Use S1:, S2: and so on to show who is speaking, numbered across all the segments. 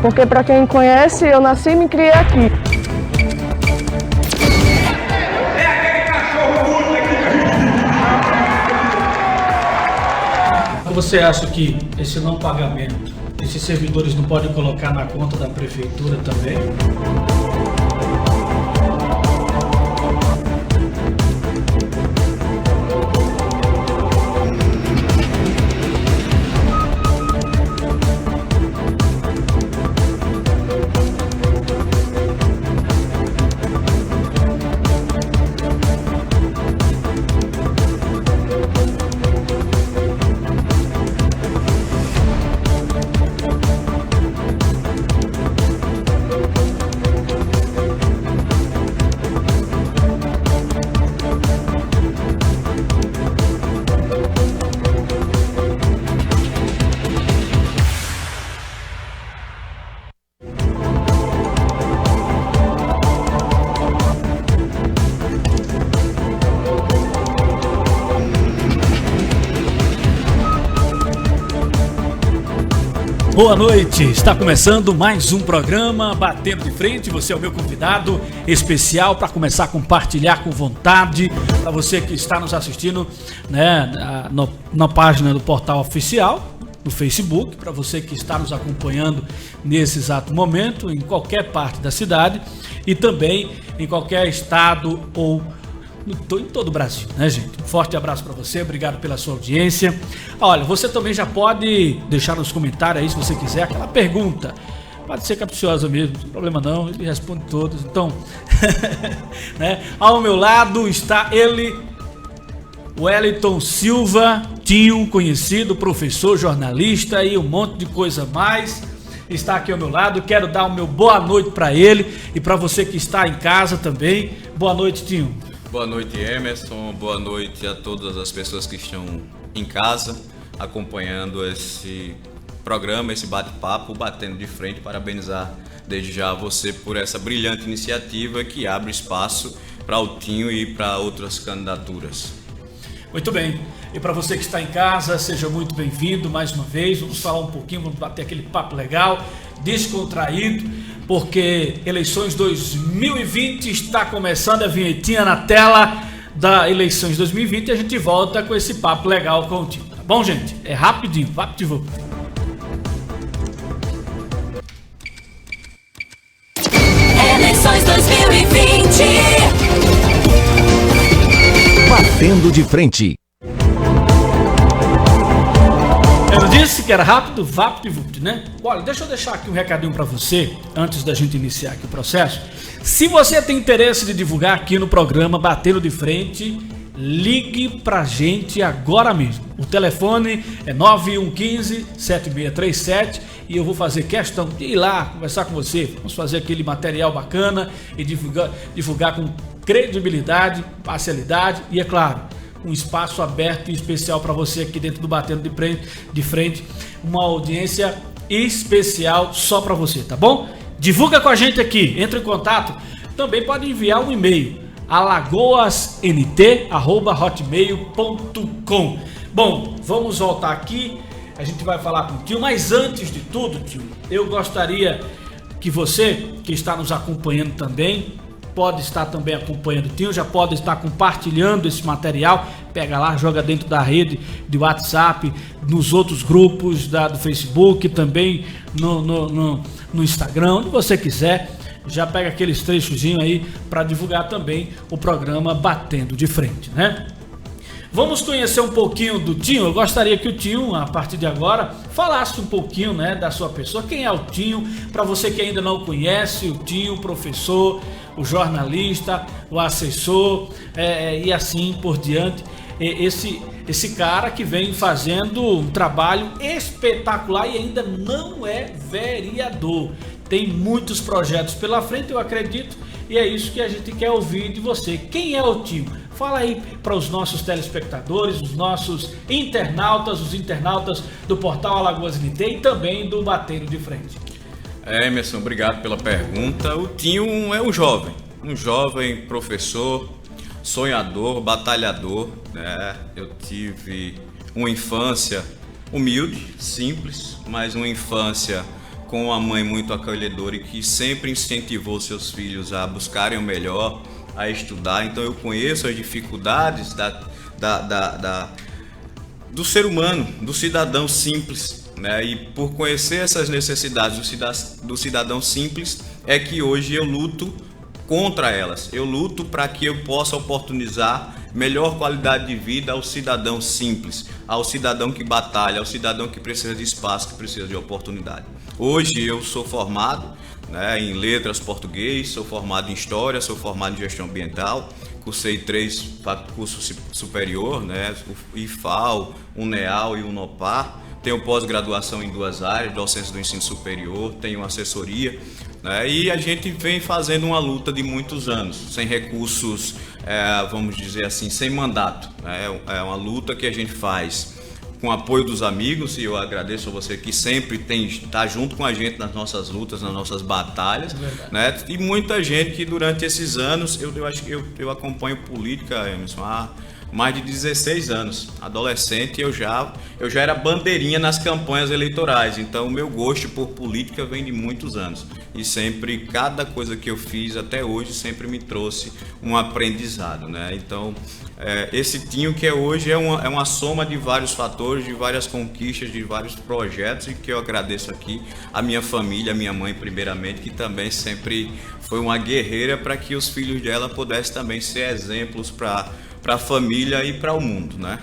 S1: Porque para quem conhece, eu nasci e me criei aqui.
S2: Você acha que esse não pagamento, esses servidores não podem colocar na conta da prefeitura também? Boa noite, está começando mais um programa Batendo de Frente. Você é o meu convidado especial para começar a compartilhar com vontade. Para você que está nos assistindo, né, na página do Portal Oficial, no Facebook. Para você que está nos acompanhando nesse exato momento, em qualquer parte da cidade e também em qualquer estado ou em todo o Brasil, né, gente? Um forte abraço para você, obrigado pela sua audiência. Olha, você também já pode deixar nos comentários aí, se você quiser, aquela pergunta. Pode ser capciosa mesmo, não tem problema não, ele responde todas. Então, né? Ao meu lado está ele, Wellington Silva, Tinho, conhecido, professor, jornalista e um monte de coisa mais. Está aqui ao meu lado, quero dar o meu boa noite para ele e para você que está em casa também. Boa noite, Tinho.
S3: Boa noite, Emerson. Boa noite a todas as pessoas que estão em casa acompanhando esse programa, esse bate-papo, Batendo de Frente. Parabenizar desde já você por essa brilhante iniciativa que abre espaço para o Tinho e para outras candidaturas.
S2: Muito bem. E para você que está em casa, seja muito bem-vindo mais uma vez. Vamos falar um pouquinho, vamos bater aquele papo legal, descontraído, porque eleições 2020 está começando, a vinhetinha na tela da eleições 2020 e a gente volta com esse papo legal com o Tinho. Tá bom, gente? É rapidinho, rápido.
S4: Eleições 2020.
S5: Batendo de Frente.
S2: Eu disse que era rápido, vapt-vupt, né? Olha, deixa eu deixar aqui um recadinho para você, antes da gente iniciar aqui o processo. Se você tem interesse de divulgar aqui no programa Batendo de Frente, ligue pra gente agora mesmo. O telefone é 9115-7637 e eu vou fazer questão de ir lá conversar com você. Vamos fazer aquele material bacana e divulgar com credibilidade, parcialidade e, é claro, um espaço aberto e especial para você aqui dentro do Batendo de Frente, uma audiência especial só para você, tá bom? Divulga com a gente aqui, entre em contato, também pode enviar um e-mail, alagoasnt@hotmail.com. Bom, vamos voltar aqui, a gente vai falar com o Tio, mas antes de tudo, Tio, eu gostaria que você que está nos acompanhando também, pode estar também acompanhando o Tinho, já pode estar compartilhando esse material, pega lá, joga dentro da rede de WhatsApp, nos outros grupos do Facebook, também no Instagram, onde você quiser, já pega aqueles trechozinhos aí para divulgar também o programa Batendo de Frente, né? Vamos conhecer um pouquinho do Tinho. Eu gostaria que o Tinho, a partir de agora, falasse um pouquinho, né, da sua pessoa. Quem é o Tinho? Para você que ainda não conhece, o Tinho, o professor, o jornalista, o assessor e assim por diante. Esse cara que vem fazendo um trabalho espetacular e ainda não é vereador. Tem muitos projetos pela frente, eu acredito, e é isso que a gente quer ouvir de você. Quem é o Tinho? Fala aí para os nossos telespectadores, os nossos internautas, os internautas do Portal Alagoas NT e também do Batendo de Frente.
S3: Emerson, obrigado pela pergunta. O Tinho é um jovem professor, sonhador, batalhador, né? Eu tive uma infância humilde, simples, mas uma infância com uma mãe muito acolhedora e que sempre incentivou seus filhos a buscarem o melhor, a estudar. Então eu conheço as dificuldades do ser humano, do cidadão simples, né? E por conhecer essas necessidades do cidadão simples é que hoje eu luto contra elas. Eu luto para que eu possa oportunizar melhor qualidade de vida ao cidadão simples, ao cidadão que batalha, ao cidadão que precisa de espaço, que precisa de oportunidade. Hoje eu sou formado, né, em letras português, sou formado em história, sou formado em gestão ambiental, cursei 3 cursos superior, né, o IFAL, o UNEAL e o UNOPAR. Tenho pós-graduação em 2 áreas, docência do ensino superior, tenho assessoria, né, e a gente vem fazendo uma luta de muitos anos, sem recursos, vamos dizer assim, sem mandato. Né, é uma luta que a gente faz com o apoio dos amigos, e eu agradeço a você que sempre está junto com a gente nas nossas lutas, nas nossas batalhas, né? E muita gente que durante esses anos, eu acho que eu acompanho política, Emerson, há mais de 16 anos. Adolescente, eu já era bandeirinha nas campanhas eleitorais, então o meu gosto por política vem de muitos anos. E sempre, cada coisa que eu fiz até hoje, sempre me trouxe um aprendizado, né? Então, esse Tinho que é hoje é uma soma de vários fatores, de várias conquistas, de vários projetos, e que eu agradeço aqui a minha família, a minha mãe primeiramente, que também sempre foi uma guerreira para que os filhos dela pudessem também ser exemplos para a família e para o mundo, né?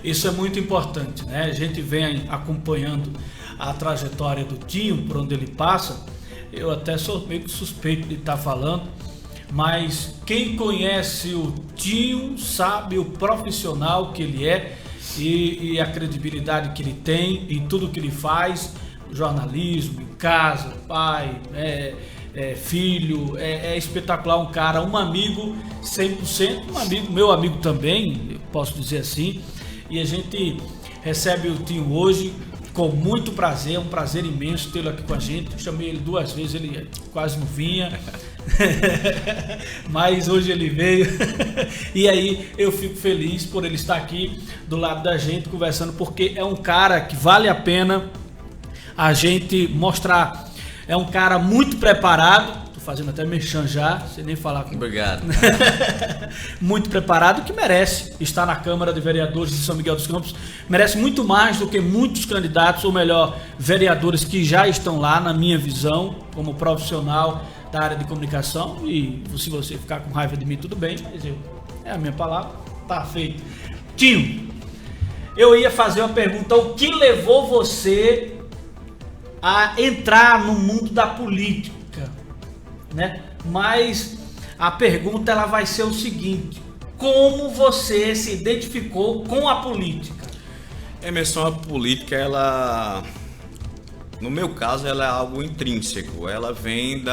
S2: Isso é muito importante, né? A gente vem acompanhando a trajetória do Tinho, por onde ele passa. Eu até sou meio que suspeito de estar falando, mas quem conhece o Tinho sabe o profissional que ele é e a credibilidade que ele tem e tudo que ele faz, jornalismo, em casa, pai, filho, é espetacular, um cara, um amigo 100%, um amigo, meu amigo também, eu posso dizer assim, e a gente recebe o Tinho hoje com muito prazer, é um prazer imenso tê-lo aqui com a gente. Eu chamei ele 2 vezes, ele quase não vinha, mas hoje ele veio, e aí eu fico feliz por ele estar aqui do lado da gente conversando, porque é um cara que vale a pena a gente mostrar. É um cara muito preparado, tô fazendo até merchan já, sem nem falar com...
S3: Obrigado.
S2: Muito preparado, que merece estar na Câmara de Vereadores de São Miguel dos Campos, merece muito mais do que muitos candidatos, ou melhor, vereadores que já estão lá, na minha visão, como profissional da área de comunicação. E se você ficar com raiva de mim, tudo bem, mas é a minha palavra, tá feito. Tinho, eu ia fazer uma pergunta: o que levou você a entrar no mundo da política, né? Mas a pergunta ela vai ser o seguinte: como você se identificou com a política?
S3: Emerson, a política, ela, no meu caso, ela é algo intrínseco. Ela vem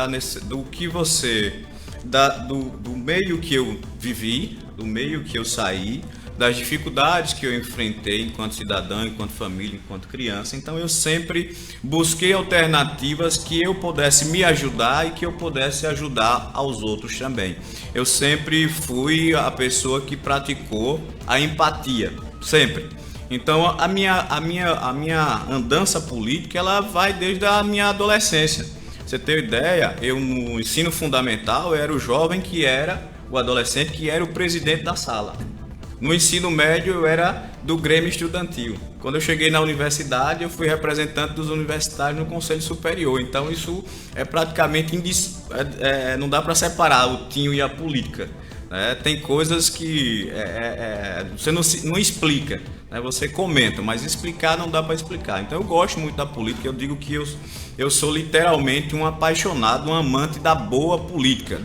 S3: do que você, do meio que eu vivi, do meio que eu saí, das dificuldades que eu enfrentei enquanto cidadão, enquanto família, enquanto criança. Então eu sempre busquei alternativas que eu pudesse me ajudar e que eu pudesse ajudar aos outros também. Eu sempre fui a pessoa que praticou a empatia, sempre. Então a minha andança política, ela vai desde a minha adolescência. Você tem ideia, eu no ensino fundamental eu era o jovem que era, o adolescente que era o presidente da sala. No ensino médio eu era do Grêmio Estudantil. Quando eu cheguei na universidade, eu fui representante dos universitários no Conselho Superior. Então isso é praticamente não dá para separar o Tinho e a política. Tem coisas que você não explica, né? Você comenta, mas explicar não dá para explicar. Então eu gosto muito da política. Eu digo que eu sou literalmente um apaixonado, um amante da boa política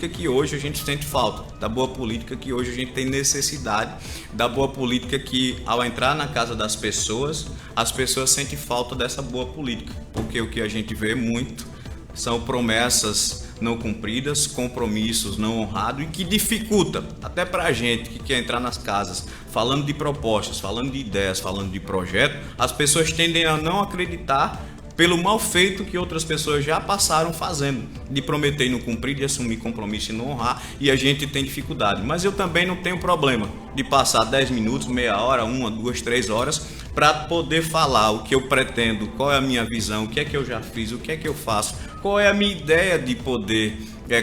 S3: que hoje a gente sente falta, da boa política que hoje a gente tem necessidade, da boa política que, ao entrar na casa das pessoas, as pessoas sentem falta dessa boa política, porque o que a gente vê muito são promessas não cumpridas, compromissos não honrados, e que dificulta até para a gente que quer entrar nas casas, falando de propostas, falando de ideias, falando de projeto. As pessoas tendem a não acreditar pelo mal feito que outras pessoas já passaram fazendo, de prometer e não cumprir, de assumir compromisso e não honrar, e a gente tem dificuldade. Mas eu também não tenho problema de passar 10 minutos, meia hora, 1, 2, 3 horas, para poder falar o que eu pretendo, qual é a minha visão, o que é que eu já fiz, o que é que eu faço, qual é a minha ideia de poder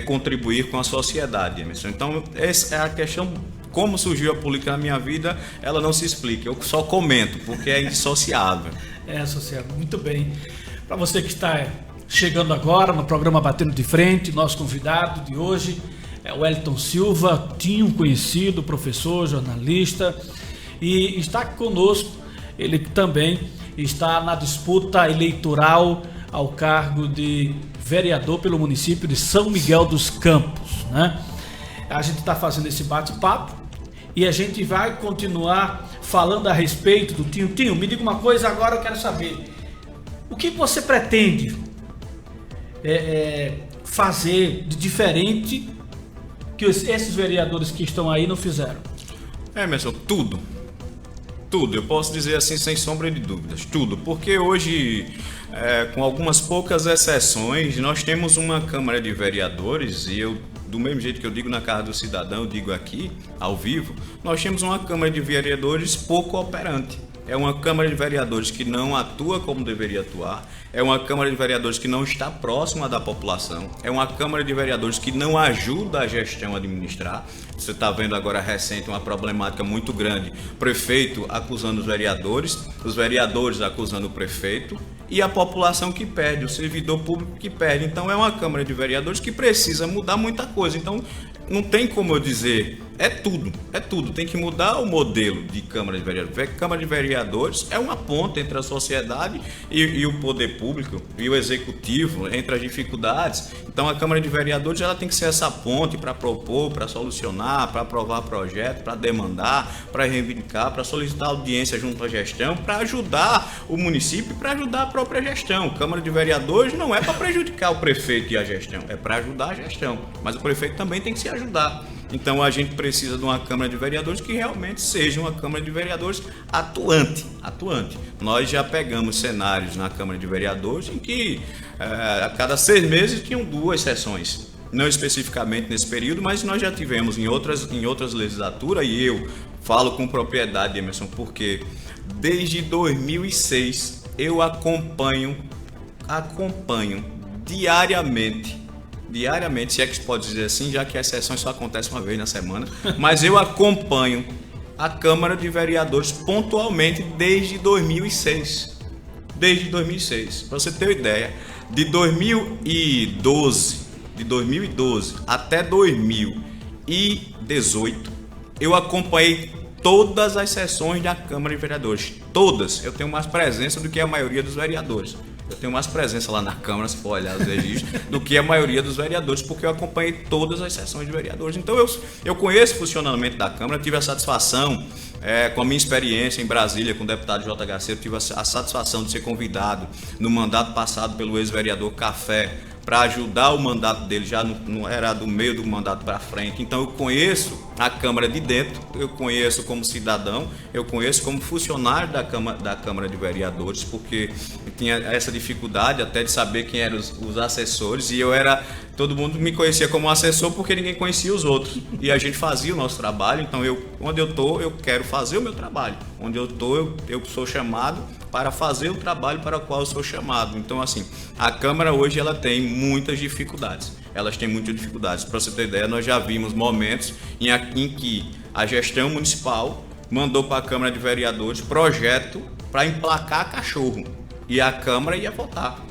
S3: contribuir com a sociedade, Emerson. Então, essa é a questão. Como surgiu a política na minha vida, ela não se explica, eu só comento, porque é indissociável.
S2: É associado, muito bem. Para você que está chegando agora no programa Batendo de Frente, nosso convidado de hoje é o Wellington Silva, Tinho, conhecido, professor, jornalista, e está aqui conosco, ele também está na disputa eleitoral ao cargo de vereador pelo município de São Miguel dos Campos, né? A gente está fazendo esse bate-papo e a gente vai continuar falando a respeito do Tinho. Tinho, me diga uma coisa agora, eu quero saber. O que você pretende fazer de diferente que esses vereadores que estão aí não fizeram?
S3: Emerson, tudo. Tudo, eu posso dizer assim sem sombra de dúvidas, tudo, porque hoje, com algumas poucas exceções, nós temos uma Câmara de Vereadores, e eu, do mesmo jeito que eu digo na Casa do Cidadão, eu digo aqui, ao vivo, nós temos uma Câmara de Vereadores pouco operante. É uma Câmara de Vereadores que não atua como deveria atuar, é uma Câmara de Vereadores que não está próxima da população, é uma Câmara de Vereadores que não ajuda a gestão a administrar. Você está vendo agora recente uma problemática muito grande, prefeito acusando os vereadores acusando o prefeito e a população que perde, o servidor público que perde. Então é uma Câmara de Vereadores que precisa mudar muita coisa. Então não tem como eu dizer, é tudo, tem que mudar o modelo de Câmara de Vereadores. Câmara de Vereadores é uma ponte entre a sociedade e o poder público e o executivo, entre as dificuldades. Então a Câmara de Vereadores ela tem que ser essa ponte para propor, para solucionar, para aprovar projetos, para demandar, para reivindicar, para solicitar audiência junto à gestão, para ajudar o município, para ajudar a própria gestão. Câmara de Vereadores não é para prejudicar o prefeito e a gestão, é para ajudar a gestão, mas o prefeito também tem que se ajudar. Então a gente precisa de uma Câmara de Vereadores que realmente seja uma Câmara de Vereadores atuante. Nós já pegamos cenários na Câmara de Vereadores em que a cada 6 meses tinham 2 sessões. Não especificamente nesse período, mas nós já tivemos em outras legislaturas, e eu falo com propriedade, Emerson, porque desde 2006 eu acompanho diariamente, se é que se pode dizer assim, já que as sessões só acontecem uma vez na semana, mas eu acompanho a Câmara de Vereadores pontualmente desde 2006. Para você ter uma ideia, de 2012 até 2018, eu acompanhei todas as sessões da Câmara de Vereadores. Todas. Eu tenho mais presença do que a maioria dos vereadores. Eu tenho mais presença lá na Câmara, se for olhar os registros, do que a maioria dos vereadores, porque eu acompanhei todas as sessões de vereadores. Então eu conheço o funcionamento da Câmara, tive a satisfação, com a minha experiência em Brasília com o deputado JHC, eu tive a satisfação de ser convidado no mandato passado pelo ex-vereador Café, para ajudar o mandato dele, já não era do meio do mandato para frente. Então eu conheço a Câmara de dentro, eu conheço como cidadão, eu conheço como funcionário da Câmara de Vereadores, porque eu tinha essa dificuldade até de saber quem eram os assessores, e todo mundo me conhecia como assessor porque ninguém conhecia os outros, e a gente fazia o nosso trabalho. Então onde eu estou, eu quero fazer o meu trabalho, onde eu estou, eu sou chamado para fazer o trabalho para o qual eu sou chamado. Então assim, a Câmara hoje ela tem muitas dificuldades, para você ter ideia, nós já vimos momentos em que a gestão municipal mandou para a Câmara de Vereadores projeto para emplacar cachorro, e a Câmara ia votar.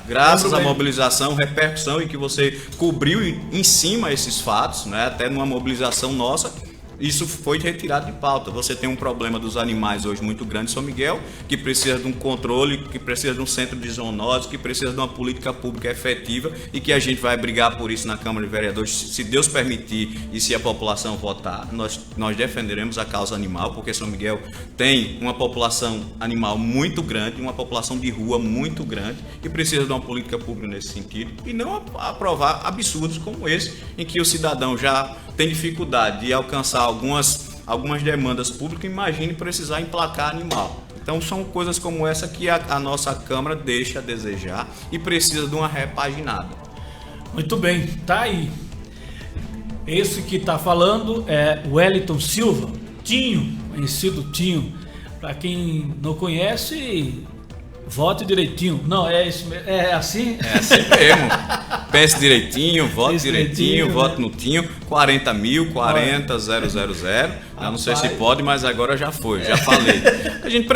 S3: Graças à mobilização, repercussão, e que você cobriu em cima esses fatos, né? Até numa mobilização nossa, isso foi retirado de pauta. Você tem um problema dos animais hoje muito grande em São Miguel, que precisa de um controle, que precisa de um centro de zoonose, que precisa de uma política pública efetiva, e que a gente vai brigar por isso na Câmara de Vereadores, se Deus permitir e se a população votar. Nós defenderemos a causa animal, porque São Miguel tem uma população animal muito grande, uma população de rua muito grande, e precisa de uma política pública nesse sentido, e não aprovar absurdos como esse, em que o cidadão já tem dificuldade de alcançar algumas algumas demandas públicas, imagine precisar emplacar animal. Então são coisas como essa que a nossa Câmara deixa a desejar e precisa de uma repaginada.
S2: Muito bem, tá aí. Esse que está falando é Wellington Silva, Tinho, conhecido Tinho. Para quem não conhece, vote direitinho. Não, é isso mesmo. É assim?
S3: É assim mesmo. Pense direitinho, vote
S2: Pense
S3: direitinho,
S2: né?
S3: vote no Tinho. 40 mil, 40 000. Eu não sei se pode, mas agora já foi, já falei. A gente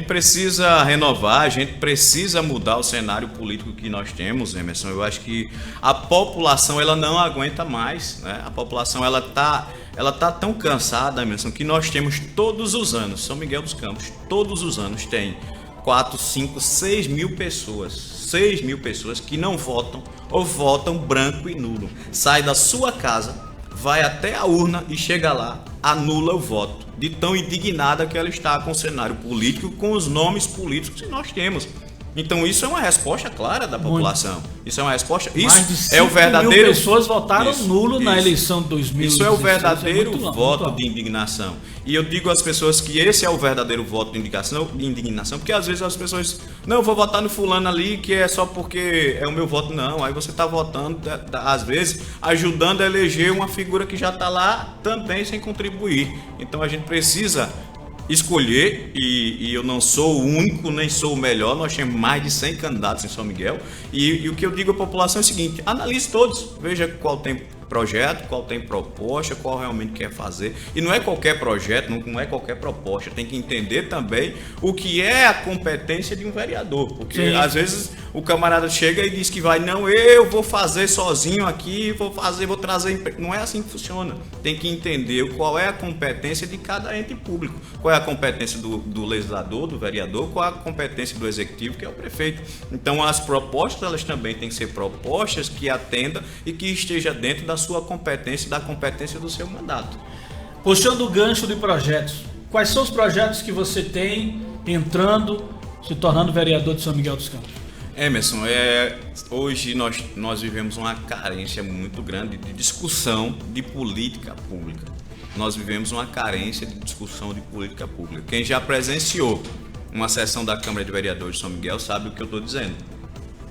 S3: precisa renovar, a gente precisa mudar o cenário político que nós temos, Emerson. Eu acho que a população ela não aguenta mais, né? A população ela tá tão cansada, Emerson, que nós temos todos os anos, São Miguel dos Campos, todos os anos tem 4, 5, 6 mil pessoas. 6 mil pessoas que não votam ou votam branco e nulo. Sai da sua casa, vai até a urna e chega lá, anula o voto. De tão indignada que ela está com o cenário político, com os nomes políticos que nós temos. Então isso é uma resposta clara da população. Isso é uma resposta.
S2: Mais de
S3: Isso é o verdadeiro.
S2: mil pessoas votaram nulo na eleição de 2016.
S3: Isso é o verdadeiro
S2: muito
S3: voto de indignação. E eu digo às pessoas que esse é o verdadeiro voto de indignação, porque às vezes as pessoas, não, eu vou votar no fulano ali, que é só porque é o meu voto. Não, aí você está votando, às vezes, ajudando a eleger uma figura que já está lá também sem contribuir. Então a gente precisa escolher, e eu não sou o único, nem sou o melhor, nós temos mais de 100 candidatos em São Miguel, e o que eu digo à população é o seguinte, analise todos, veja qual tem projeto, qual tem proposta, qual realmente quer fazer, e não é qualquer projeto, não é qualquer proposta, tem que entender também o que é a competência de um vereador, porque
S2: Sim.
S3: Às vezes o camarada chega e diz que vai, não, eu vou fazer sozinho aqui, vou trazer emprego. Não é assim que funciona. Tem que entender qual é a competência de cada ente público, qual é a competência do legislador, do vereador, qual é a competência do executivo, que é o prefeito. Então as propostas, elas também têm que ser propostas que atendam e que esteja dentro da sua competência, da competência do seu mandato.
S2: Puxando o gancho de projetos, quais são os projetos que você tem entrando, se tornando vereador de São Miguel dos Campos?
S3: Emerson, hoje nós vivemos uma carência muito grande de discussão de política pública. Nós vivemos uma carência de discussão de política pública. Quem já presenciou uma sessão da Câmara de Vereadores de São Miguel sabe o que eu estou dizendo.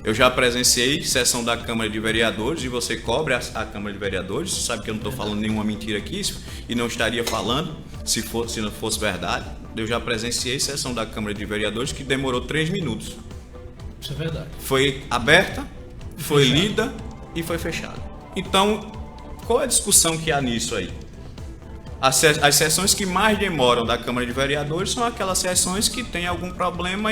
S3: Eu já presenciei sessão da Câmara de Vereadores e você cobre a Câmara de Vereadores, você sabe que eu não estou falando nenhuma mentira aqui e não estaria falando se não fosse verdade. Eu já presenciei sessão da Câmara de Vereadores que demorou 3 minutos.
S2: Isso é verdade.
S3: Foi aberta, foi lida e foi fechada. Então, qual é a discussão que há nisso aí? As sessões que mais demoram da Câmara de Vereadores são aquelas sessões que têm algum problema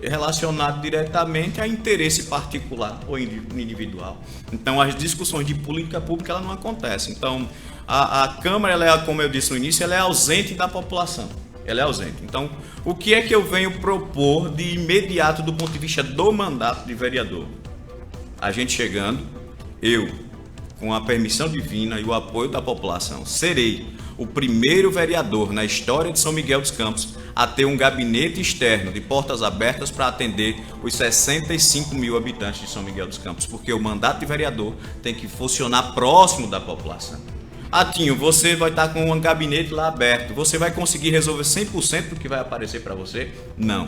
S3: relacionado diretamente a interesse particular ou individual. Então, as discussões de política pública ela não acontecem. Então, a Câmara, ela é, como eu disse no início, ela é ausente da população. Ela é ausente. Então, o que é que eu venho propor de imediato do ponto de vista do mandato de vereador? A gente chegando, eu, com a permissão divina e o apoio da população, serei o primeiro vereador na história de São Miguel dos Campos a ter um gabinete externo de portas abertas para atender os 65 mil habitantes de São Miguel dos Campos, porque o mandato de vereador tem que funcionar próximo da população. Tinho, você vai estar com um gabinete lá aberto, você vai conseguir resolver 100% do que vai aparecer para você? Não.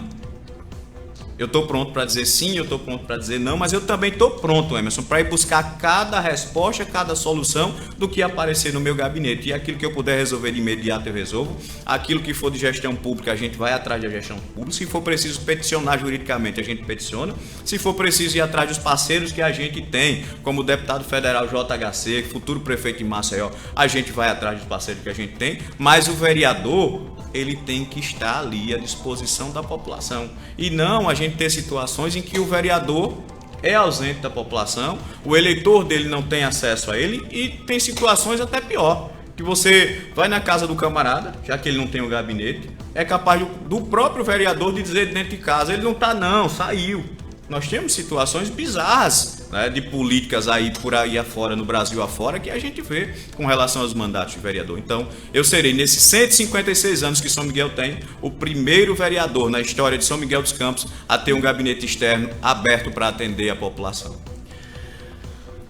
S3: Eu estou pronto para dizer sim, eu estou pronto para dizer não, mas eu também estou pronto, Emerson, para ir buscar cada resposta, cada solução do que aparecer no meu gabinete. E aquilo que eu puder resolver de imediato eu resolvo. Aquilo que for de gestão pública, a gente vai atrás da gestão pública. Se for preciso peticionar juridicamente, a gente peticiona. Se for preciso ir atrás dos parceiros que a gente tem, como o deputado federal JHC, futuro prefeito de Maceió, a gente vai atrás dos parceiros que a gente tem. Mas o vereador, ele tem que estar ali à disposição da população. E não a gente ter situações em que o vereador é ausente da população, o eleitor dele não tem acesso a ele e tem situações até pior, que você vai na casa do camarada, já que ele não tem o gabinete, é capaz do próprio vereador de dizer dentro de casa, ele não está não, saiu. Nós temos situações bizarras, né, de políticas aí por aí afora, no Brasil afora, que a gente vê com relação aos mandatos de vereador. Então, eu serei, nesses 156 anos que São Miguel tem, o primeiro vereador na história de São Miguel dos Campos a ter um gabinete externo aberto para atender a população.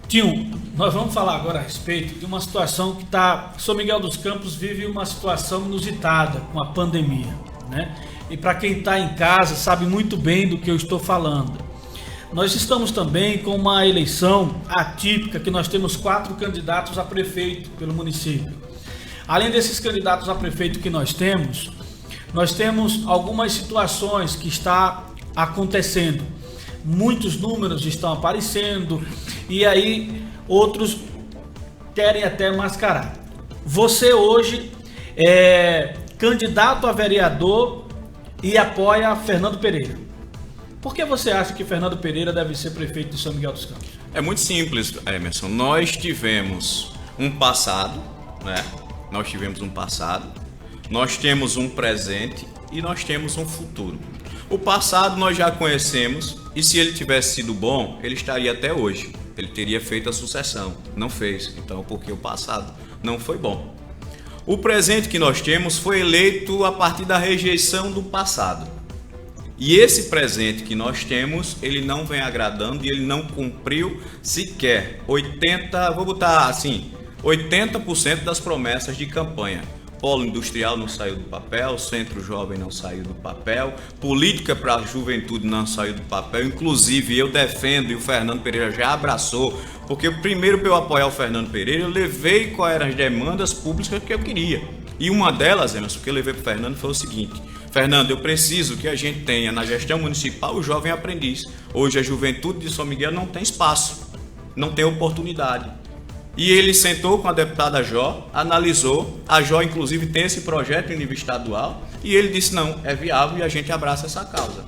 S2: Tinho, Nós vamos falar agora a respeito de uma situação que São Miguel dos Campos vive uma situação inusitada com a pandemia, né? E para quem está em casa sabe muito bem do que eu estou falando. Nós estamos também com uma eleição atípica, que nós temos 4 candidatos a prefeito pelo município. Além desses candidatos a prefeito que nós temos algumas situações que está acontecendo. Muitos números estão aparecendo e aí outros querem até mascarar. Você hoje é candidato a vereador e apoia Fernando Pereira. Por que você acha que Fernando Pereira deve ser prefeito de São Miguel dos Campos?
S3: É muito simples, Emerson. Nós tivemos um passado, né? Nós temos um presente e nós temos um futuro. O passado nós já conhecemos e se ele tivesse sido bom, ele estaria até hoje. Ele teria feito a sucessão. Não fez, então porque o passado não foi bom. O presente que nós temos foi eleito a partir da rejeição do passado. E esse presente que nós temos, ele não vem agradando e ele não cumpriu sequer 80% das promessas de campanha. Polo industrial não saiu do papel, centro jovem não saiu do papel, política para a juventude não saiu do papel, inclusive eu defendo e o Fernando Pereira já abraçou, porque primeiro para eu apoiar o Fernando Pereira eu levei quais eram as demandas públicas que eu queria. E uma delas, Emerson, que eu levei para o Fernando foi o seguinte: Fernando, eu preciso que a gente tenha na gestão municipal o jovem aprendiz. Hoje a juventude de São Miguel não tem espaço, não tem oportunidade. E ele sentou com a deputada Jó, analisou, a Jó inclusive tem esse projeto em nível estadual, e ele disse não, é viável e a gente abraça essa causa.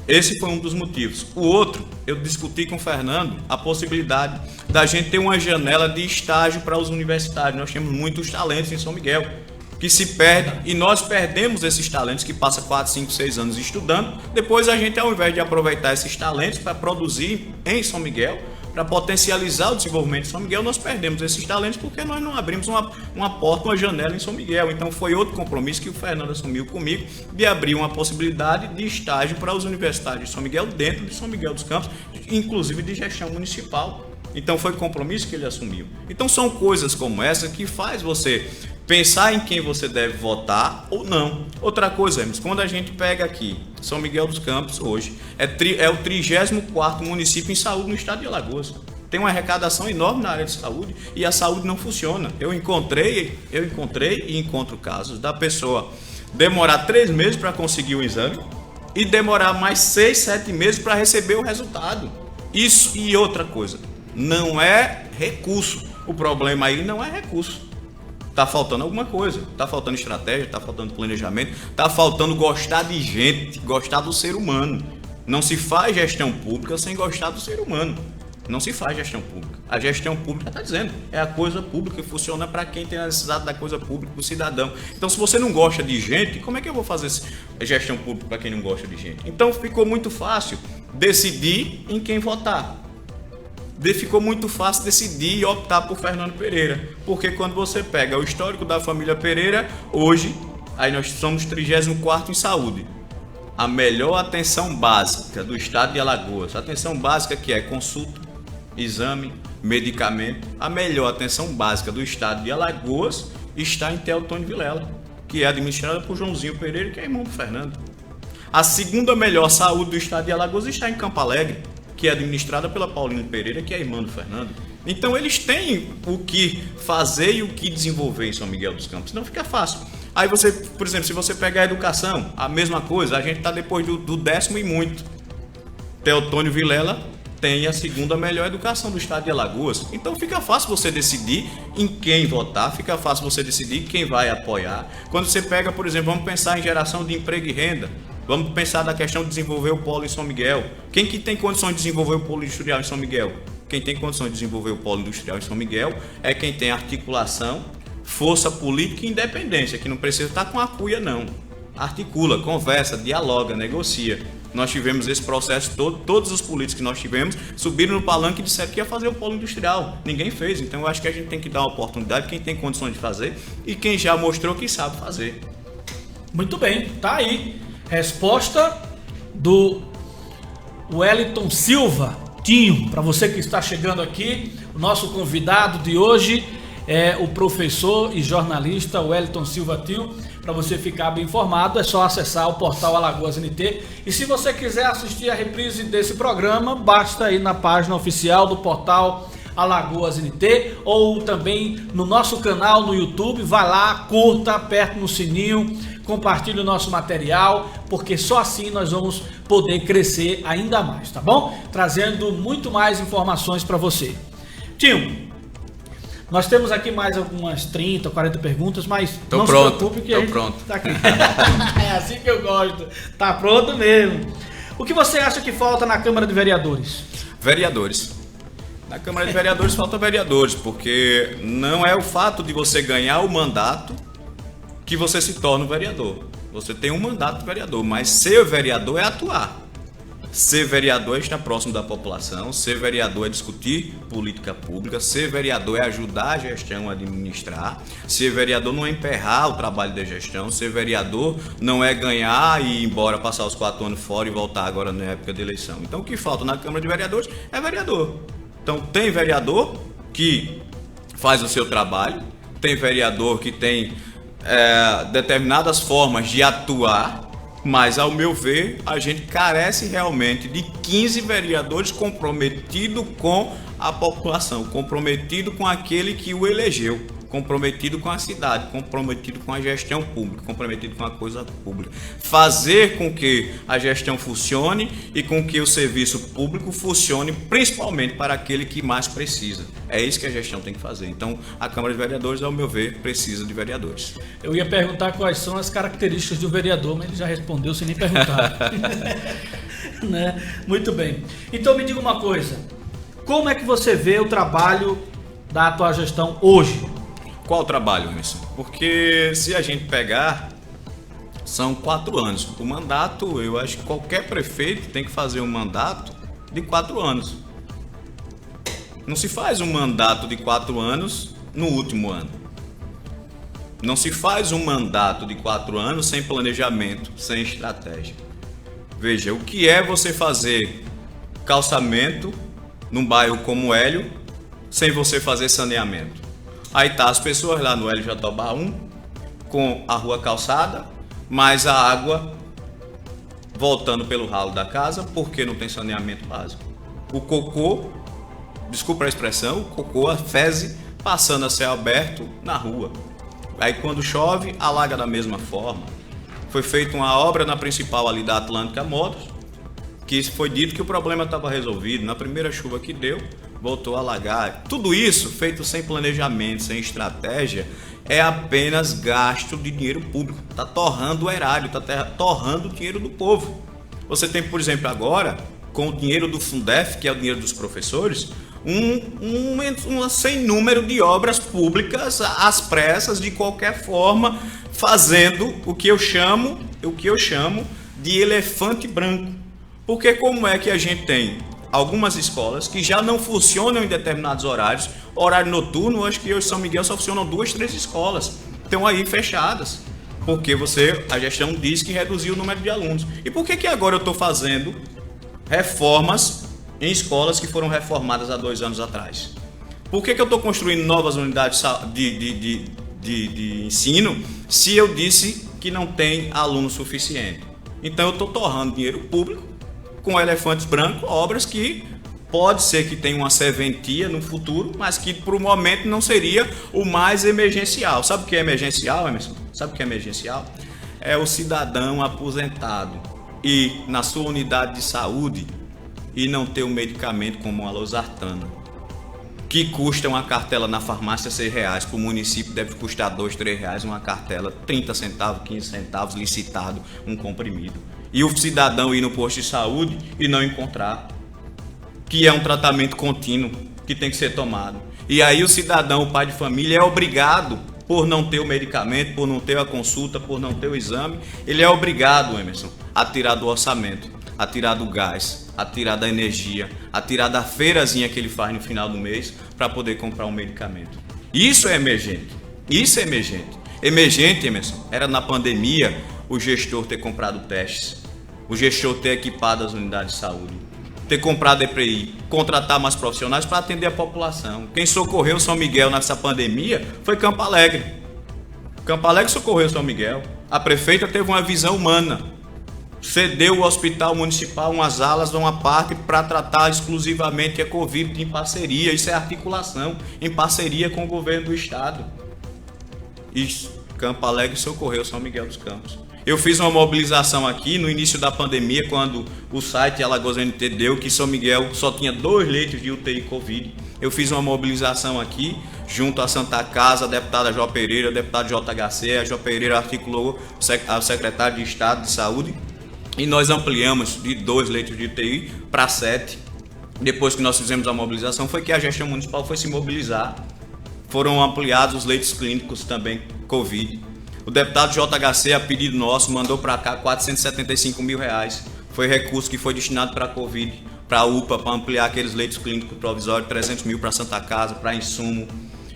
S3: Esse foi um dos motivos. O outro, eu discuti com o Fernando a possibilidade da gente ter uma janela de estágio para os universitários. Nós temos muitos talentos em São Miguel que se perdem e nós perdemos esses talentos que passam 4, 5, 6 anos estudando. Depois a gente, ao invés de aproveitar esses talentos para produzir em São Miguel, para potencializar o desenvolvimento de São Miguel, nós perdemos esses talentos porque nós não abrimos uma porta, uma janela em São Miguel. Então foi outro compromisso que o Fernando assumiu comigo de abrir uma possibilidade de estágio para os universitários de São Miguel dentro de São Miguel dos Campos, inclusive de gestão municipal. Então foi compromisso que ele assumiu. Então são coisas como essa que faz você pensar em quem você deve votar ou não. Outra coisa, Hermes, quando a gente pega aqui, São Miguel dos Campos hoje, é o 34º município em saúde no estado de Alagoas. Tem uma arrecadação enorme na área de saúde e a saúde não funciona. Eu encontrei e encontro casos da pessoa demorar 3 meses para conseguir o exame e demorar mais 6, 7 meses para receber o resultado. Isso e outra coisa, não é recurso. O problema aí não é recurso. Está faltando alguma coisa, está faltando estratégia, está faltando planejamento, está faltando gostar de gente, gostar do ser humano. Não se faz gestão pública sem gostar do ser humano. Não se faz gestão pública. A gestão pública está dizendo, é a coisa pública que funciona para quem tem a necessidade da coisa pública, para o cidadão. Então, se você não gosta de gente, como é que eu vou fazer gestão pública para quem não gosta de gente? Então, ficou muito fácil decidir em quem votar. Ficou muito fácil decidir e optar por Fernando Pereira, porque quando você pega o histórico da família Pereira, hoje, aí nós somos 34º em saúde. A melhor atenção básica do estado de Alagoas, atenção básica que é consulta, exame, medicamento, a melhor atenção básica do estado de Alagoas está em Teotônio Vilela, que é administrada por Joãozinho Pereira, que é irmão do Fernando. A segunda melhor saúde do estado de Alagoas está em Campo Alegre, que é administrada pela Paulina Pereira, que é irmã do Fernando. Então eles têm o que fazer e o que desenvolver em São Miguel dos Campos. Não fica fácil. Aí você, por exemplo, se você pegar a educação, a mesma coisa, a gente está depois do 10º e muito. Teotônio Vilela tem a segunda melhor educação do estado de Alagoas. Então fica fácil você decidir em quem votar, fica fácil você decidir quem vai apoiar. Quando você pega, por exemplo, vamos pensar em geração de emprego e renda. Vamos pensar na questão de desenvolver o polo em São Miguel. Quem que tem condições de desenvolver o polo industrial em São Miguel? Quem tem condições de desenvolver o polo industrial em São Miguel é quem tem articulação, força política e independência, que não precisa estar com a cuia, não. Articula, conversa, dialoga, negocia. Nós tivemos esse processo todo, todos os políticos que nós tivemos subiram no palanque e disseram que ia fazer o polo industrial. Ninguém fez, então eu acho que a gente tem que dar uma oportunidade, quem tem condições de fazer e quem já mostrou que sabe fazer.
S2: Muito bem, tá aí. Resposta do Wellington Silva, Tinho, para você que está chegando aqui, o nosso convidado de hoje é o professor e jornalista Wellington Silva Tinho. Para você ficar bem informado, é só acessar o portal Alagoas NT. E se você quiser assistir a reprise desse programa, basta ir na página oficial do portal Alagoas NT ou também no nosso canal no YouTube. Vai lá, curta, aperte no sininho, compartilhe o nosso material, porque só assim nós vamos poder crescer ainda mais, tá bom? Trazendo muito mais informações para você. Tinho, nós temos aqui mais algumas 30, 40 perguntas, mas
S3: não
S2: se preocupe que a gente
S3: pronto.
S2: tá aqui. É assim que eu gosto. Tá pronto mesmo. O que você acha que falta na Câmara de Vereadores?
S3: Vereadores. Na Câmara de Vereadores falta vereadores, porque não é o fato de você ganhar o mandato que você se torna um vereador. Você tem um mandato de vereador, mas ser vereador é atuar. Ser vereador é estar próximo da população, ser vereador é discutir política pública, ser vereador é ajudar a gestão a administrar, ser vereador não é emperrar o trabalho da gestão, ser vereador não é ganhar e ir embora, passar os 4 anos fora e voltar agora na época de eleição. Então o que falta na Câmara de Vereadores é vereador. Então tem vereador que faz o seu trabalho, tem vereador que tem determinadas formas de atuar, mas ao meu ver a gente carece realmente de 15 vereadores comprometidos com a população, comprometido com aquele que o elegeu, comprometido com a cidade, comprometido com a gestão pública, comprometido com a coisa pública. Fazer com que a gestão funcione e com que o serviço público funcione, principalmente para aquele que mais precisa. É isso que a gestão tem que fazer. Então, a Câmara de Vereadores, ao meu ver, precisa de vereadores.
S2: Eu ia perguntar quais são as características do vereador, mas ele já respondeu sem nem perguntar. Né? Muito bem. Então, me diga uma coisa. Como é que você vê o trabalho da atual gestão hoje?
S3: Qual o trabalho, Emerson? Porque se a gente pegar, são 4 anos. O mandato, eu acho que qualquer prefeito tem que fazer um mandato de 4 anos. Não se faz um mandato de 4 anos no último ano. Não se faz um mandato de 4 anos sem planejamento, sem estratégia. Veja, o que é você fazer calçamento num bairro como Hélio sem você fazer saneamento? Aí tá as pessoas lá no Hélio Jatobá 1 com a rua calçada, mas a água voltando pelo ralo da casa porque não tem saneamento básico. O cocô, desculpa a expressão, o cocô, a fezes passando a céu aberto na rua. Aí quando chove, alaga da mesma forma. Foi feita uma obra na principal ali da Atlântica Motos, que foi dito que o problema estava resolvido. Na primeira chuva que deu, voltou a alagar. Tudo isso feito sem planejamento, sem estratégia, é apenas gasto de dinheiro público. Está torrando o erário, está torrando o dinheiro do povo. Você tem, por exemplo, agora, com o dinheiro do Fundef, que é o dinheiro dos professores, um sem número de obras públicas às pressas, de qualquer forma, fazendo o que eu chamo de elefante branco. Porque como é que a gente tem algumas escolas que já não funcionam em determinados horários, horário noturno, acho que hoje em São Miguel só funcionam 2, 3 escolas, estão aí fechadas, porque a gestão diz que reduziu o número de alunos. E por que agora eu estou fazendo reformas em escolas que foram reformadas há 2 anos atrás? Por que eu estou construindo novas unidades de ensino se eu disse que não tem aluno suficiente? Então eu estou torrando dinheiro público com elefantes brancos, obras que pode ser que tenha uma serventia no futuro, mas que para o momento não seria o mais emergencial. Sabe o que é emergencial, Emerson? Sabe o que é emergencial? É o cidadão aposentado ir na sua unidade de saúde e não ter um medicamento como a losartana, que custa uma cartela na farmácia R$6, para o município deve custar R$2, R$3 uma cartela, 30 centavos, 15 centavos, licitado, um comprimido. E o cidadão ir no posto de saúde e não encontrar, que é um tratamento contínuo que tem que ser tomado. E aí o cidadão, o pai de família, é obrigado, por não ter o medicamento, por não ter a consulta, por não ter o exame, ele é obrigado, Emerson, a tirar do orçamento, a tirar do gás, a tirar da energia, a tirar da feirazinha que ele faz no final do mês para poder comprar um medicamento. Isso é emergente. Isso é emergente. Emergente, Emerson, era na pandemia o gestor ter comprado testes, o gestor ter equipado as unidades de saúde, ter comprado EPI, contratar mais profissionais para atender a população. Quem socorreu São Miguel nessa pandemia foi Campo Alegre. Campo Alegre socorreu São Miguel. A prefeita teve uma visão humana. Cedeu o hospital municipal umas alas, uma parte, para tratar exclusivamente a Covid em parceria. Isso é articulação, em parceria com o governo do estado. Isso, Campo Alegre socorreu São Miguel dos Campos. Eu fiz uma mobilização aqui no início da pandemia, quando o site Alagoas NT deu que São Miguel só tinha 2 leitos de UTI Covid. Eu fiz uma mobilização aqui, junto à Santa Casa, a deputada Jó Pereira, o deputado JHC, a Jó Pereira articulou a secretária de Estado de Saúde, e nós ampliamos de 2 leitos de UTI para 7. Depois que nós fizemos a mobilização, foi que a gestão municipal foi se mobilizar. Foram ampliados os leitos clínicos também Covid. O deputado JHC, a pedido nosso, mandou para cá R$475 mil. Foi recurso que foi destinado para a Covid, para a UPA, para ampliar aqueles leitos clínicos provisórios, 300 mil para a Santa Casa, para insumo.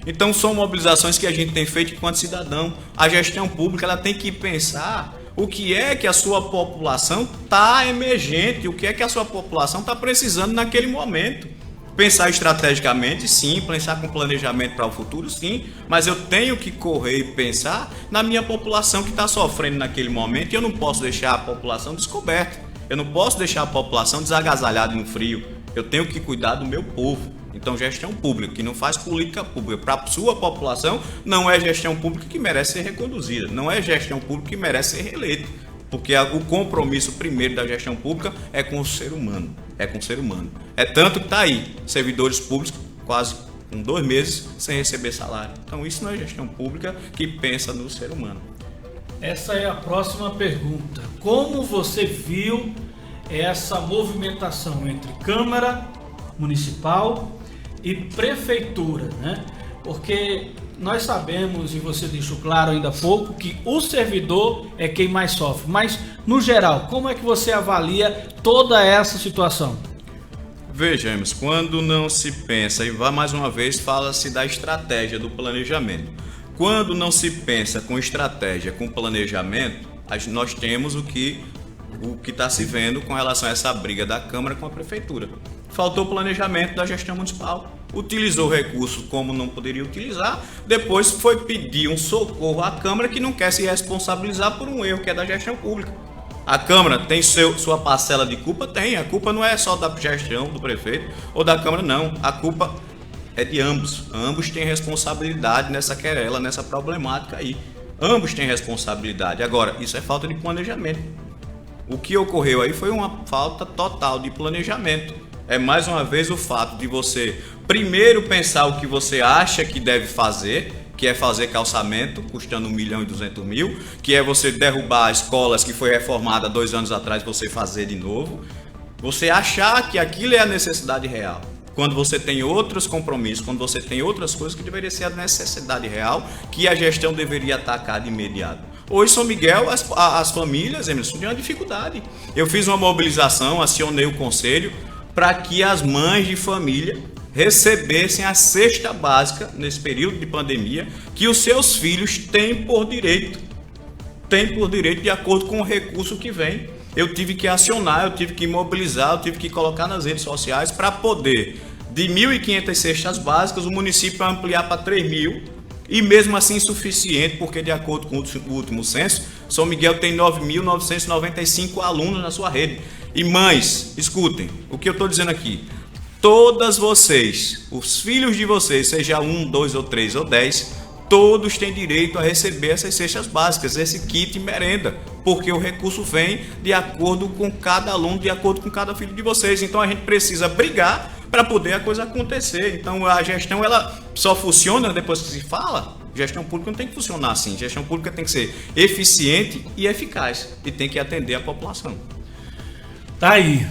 S3: Então são mobilizações que a gente tem feito enquanto cidadão. A gestão pública ela tem que pensar o que é que a sua população está emergente, o que é que a sua população está precisando naquele momento. Pensar estrategicamente, sim, pensar com planejamento para o futuro, sim, mas eu tenho que correr e pensar na minha população que está sofrendo naquele momento, e eu não posso deixar a população descoberta, eu não posso deixar a população desagasalhada no frio, eu tenho que cuidar do meu povo. Então, gestão pública que não faz política pública para a sua população não é gestão pública que merece ser reconduzida, não é gestão pública que merece ser reeleita. Porque o compromisso primeiro da gestão pública é com o ser humano. É com o ser humano. É tanto que está aí, servidores públicos quase com 2 meses sem receber salário. Então isso não é gestão pública que pensa no ser humano.
S2: Essa é a próxima pergunta. Como você viu essa movimentação entre Câmara Municipal e Prefeitura, né? Porque nós sabemos, e você deixou claro ainda há pouco, que o servidor é quem mais sofre. Mas, no geral, como é que você avalia toda essa situação?
S3: Vejamos, quando não se pensa, e mais uma vez fala-se da estratégia do planejamento. Quando não se pensa com estratégia, com planejamento, nós temos o que está se vendo com relação a essa briga da Câmara com a Prefeitura. Faltou planejamento da gestão municipal. Utilizou recurso como não poderia utilizar, depois foi pedir um socorro à Câmara que não quer se responsabilizar por um erro que é da gestão pública. A Câmara tem sua parcela de culpa? Tem. A culpa não é só da gestão do prefeito ou da Câmara, não. A culpa é de ambos. Ambos têm responsabilidade nessa querela, nessa problemática aí. Ambos têm responsabilidade. Agora, isso é falta de planejamento. O que ocorreu aí foi uma falta total de planejamento. É mais uma vez o fato de você primeiro pensar o que você acha que deve fazer, que é fazer calçamento, custando R$1.200.000, que é você derrubar escolas que foi reformada 2 anos atrás, você fazer de novo. Você achar que aquilo é a necessidade real. Quando você tem outros compromissos, quando você tem outras coisas que deveria ser a necessidade real, que a gestão deveria atacar de imediato. Hoje, São Miguel, as famílias, Emerson, tinham uma dificuldade. Eu fiz uma mobilização, acionei o conselho, para que as mães de família recebessem a cesta básica nesse período de pandemia que os seus filhos têm por direito de acordo com o recurso que vem. Eu tive que acionar, eu tive que mobilizar, eu tive que colocar nas redes sociais para poder, de 1.500 cestas básicas, o município ampliar para 3.000, e mesmo assim insuficiente, porque de acordo com o último censo, São Miguel tem 9.995 alunos na sua rede. E mães, escutem o que eu estou dizendo aqui. Todas vocês, os filhos de vocês, seja 1, 2 ou 3 ou 10, todos têm direito a receber essas cestas básicas, esse kit merenda, porque o recurso vem de acordo com cada aluno, de acordo com cada filho de vocês. Então a gente precisa brigar para poder a coisa acontecer. Então a gestão ela só funciona depois que se fala. Gestão pública não tem que funcionar assim. Gestão pública tem que ser eficiente e eficaz e tem que atender a população.
S2: Tá aí.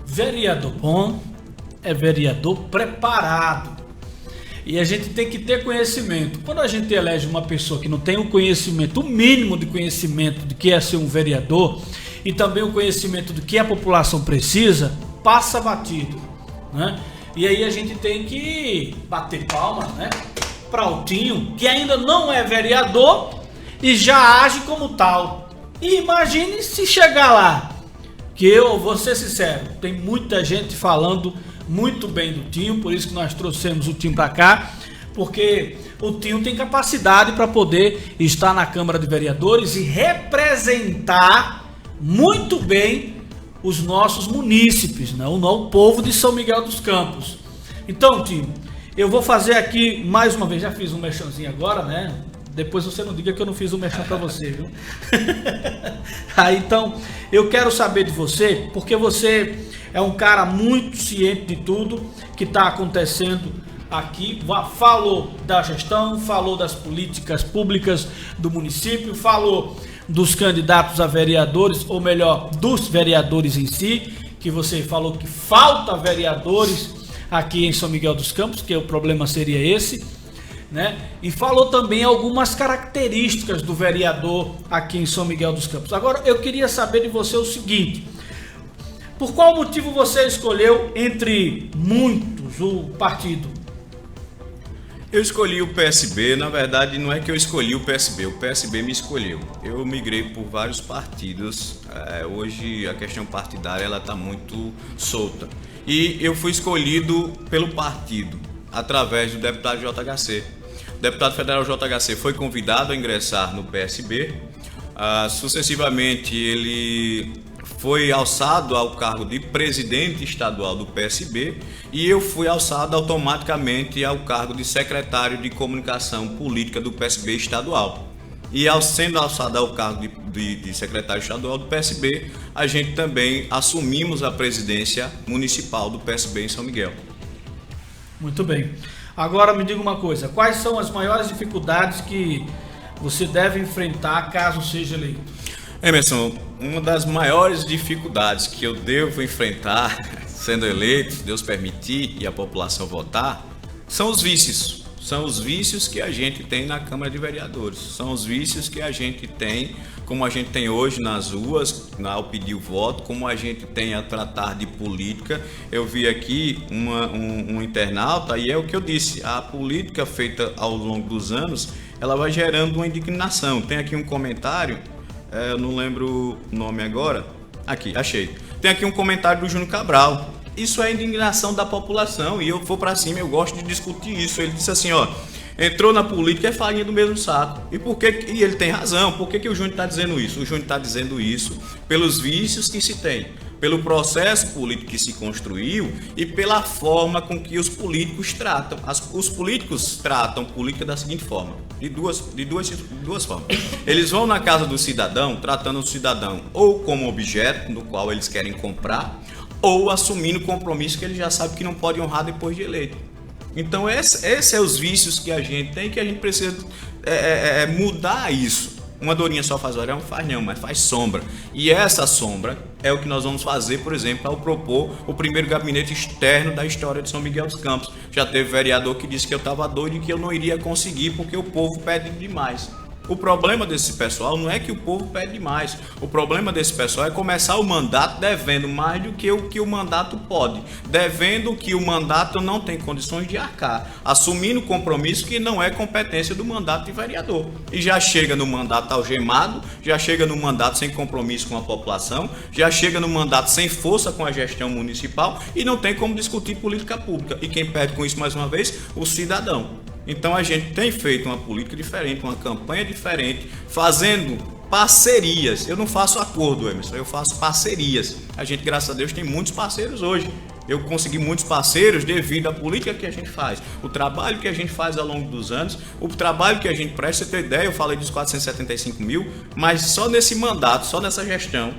S2: Vereador bom é vereador preparado. E a gente tem que ter conhecimento. Quando a gente elege uma pessoa que não tem o conhecimento, o mínimo de conhecimento do que é ser um vereador, e também o conhecimento do que a população precisa, passa batido, né? E aí a gente tem que bater palma, né, para o Tinho, que ainda não é vereador e já age como tal. E imagine se chegar lá, que eu vou ser sincero, tem muita gente falando muito bem do Tinho, por isso que nós trouxemos o Tinho para cá, porque o Tinho tem capacidade para poder estar na Câmara de Vereadores e representar muito bem os nossos munícipes, né? O povo de São Miguel dos Campos. Então, Tinho, eu vou fazer aqui mais uma vez, já fiz um merchanzinho agora, né? Depois você não diga que eu não fiz um merchan para você, viu? Aí, então, eu quero saber de você, porque você é um cara muito ciente de tudo que está acontecendo aqui. Falou da gestão, falou das políticas públicas do município, falou dos candidatos a vereadores, ou melhor, dos vereadores em si, que você falou que falta vereadores aqui em São Miguel dos Campos, que o problema seria esse, né? E falou também algumas características do vereador aqui em São Miguel dos Campos. Agora, eu queria saber de você o seguinte: por qual motivo você escolheu, entre muitos, o partido?
S3: Eu escolhi o PSB, na verdade não é que eu escolhi o PSB me escolheu. Eu migrei por vários partidos, hoje a questão partidária ela está muito solta. E eu fui escolhido pelo partido, através do deputado JHC. O deputado federal JHC foi convidado a ingressar no PSB, sucessivamente ele foi alçado ao cargo de presidente estadual do PSB e eu fui alçado automaticamente ao cargo de secretário de comunicação política do PSB estadual. E sendo alçado ao cargo de secretário estadual do PSB, a gente também assumimos a presidência municipal do PSB em São Miguel.
S2: Muito bem. Agora me diga uma coisa, quais são as maiores dificuldades que você deve enfrentar caso seja eleito?
S3: Emerson, uma das maiores dificuldades que eu devo enfrentar sendo eleito, se Deus permitir e a população votar, são os vícios. São os vícios que a gente tem na Câmara de Vereadores. São os vícios que a gente tem, como a gente tem hoje nas ruas, ao pedir o voto, como a gente tem a tratar de política. Eu vi aqui um internauta e é o que eu disse, a política feita ao longo dos anos, ela vai gerando uma indignação. Tem aqui um comentário, eu não lembro o nome agora, aqui, achei. Tem aqui um comentário do Júnior Cabral. Isso é indignação da população e eu vou para cima, eu gosto de discutir isso. Ele disse assim, ó, entrou na política é farinha do mesmo saco. E ele tem razão, por que o Júnior está dizendo isso? O Júnior está dizendo isso pelos vícios que se tem, pelo processo político que se construiu e pela forma com que os políticos tratam. Os políticos tratam política da seguinte forma, de duas formas. Eles vão na casa do cidadão, tratando o cidadão ou como objeto no qual eles querem comprar, ou assumindo compromisso que ele já sabe que não pode honrar depois de eleito. Então, esses são os vícios que a gente tem, que a gente precisa mudar isso. Uma dorinha só faz varão? Faz não, mas faz sombra. E essa sombra é o que nós vamos fazer, por exemplo, ao propor o primeiro gabinete externo da história de São Miguel dos Campos. Já teve vereador que disse que eu estava doido e que eu não iria conseguir porque o povo pede demais. O problema desse pessoal não é que o povo pede demais. O problema desse pessoal é começar o mandato devendo mais do que o mandato pode. Devendo que o mandato não tem condições de arcar. Assumindo compromisso que não é competência do mandato de vereador. E já chega no mandato algemado, já chega no mandato sem compromisso com a população, já chega no mandato sem força com a gestão municipal e não tem como discutir política pública. E quem perde com isso mais uma vez? O cidadão. Então a gente tem feito uma política diferente, uma campanha diferente, fazendo parcerias. Eu não faço acordo, Emerson, eu faço parcerias. A gente, graças a Deus, tem muitos parceiros hoje. Eu consegui muitos parceiros devido à política que a gente faz, o trabalho que a gente faz ao longo dos anos, o trabalho que a gente presta. Você tem ideia, eu falei dos 475 mil, mas só nesse mandato, só nessa gestão,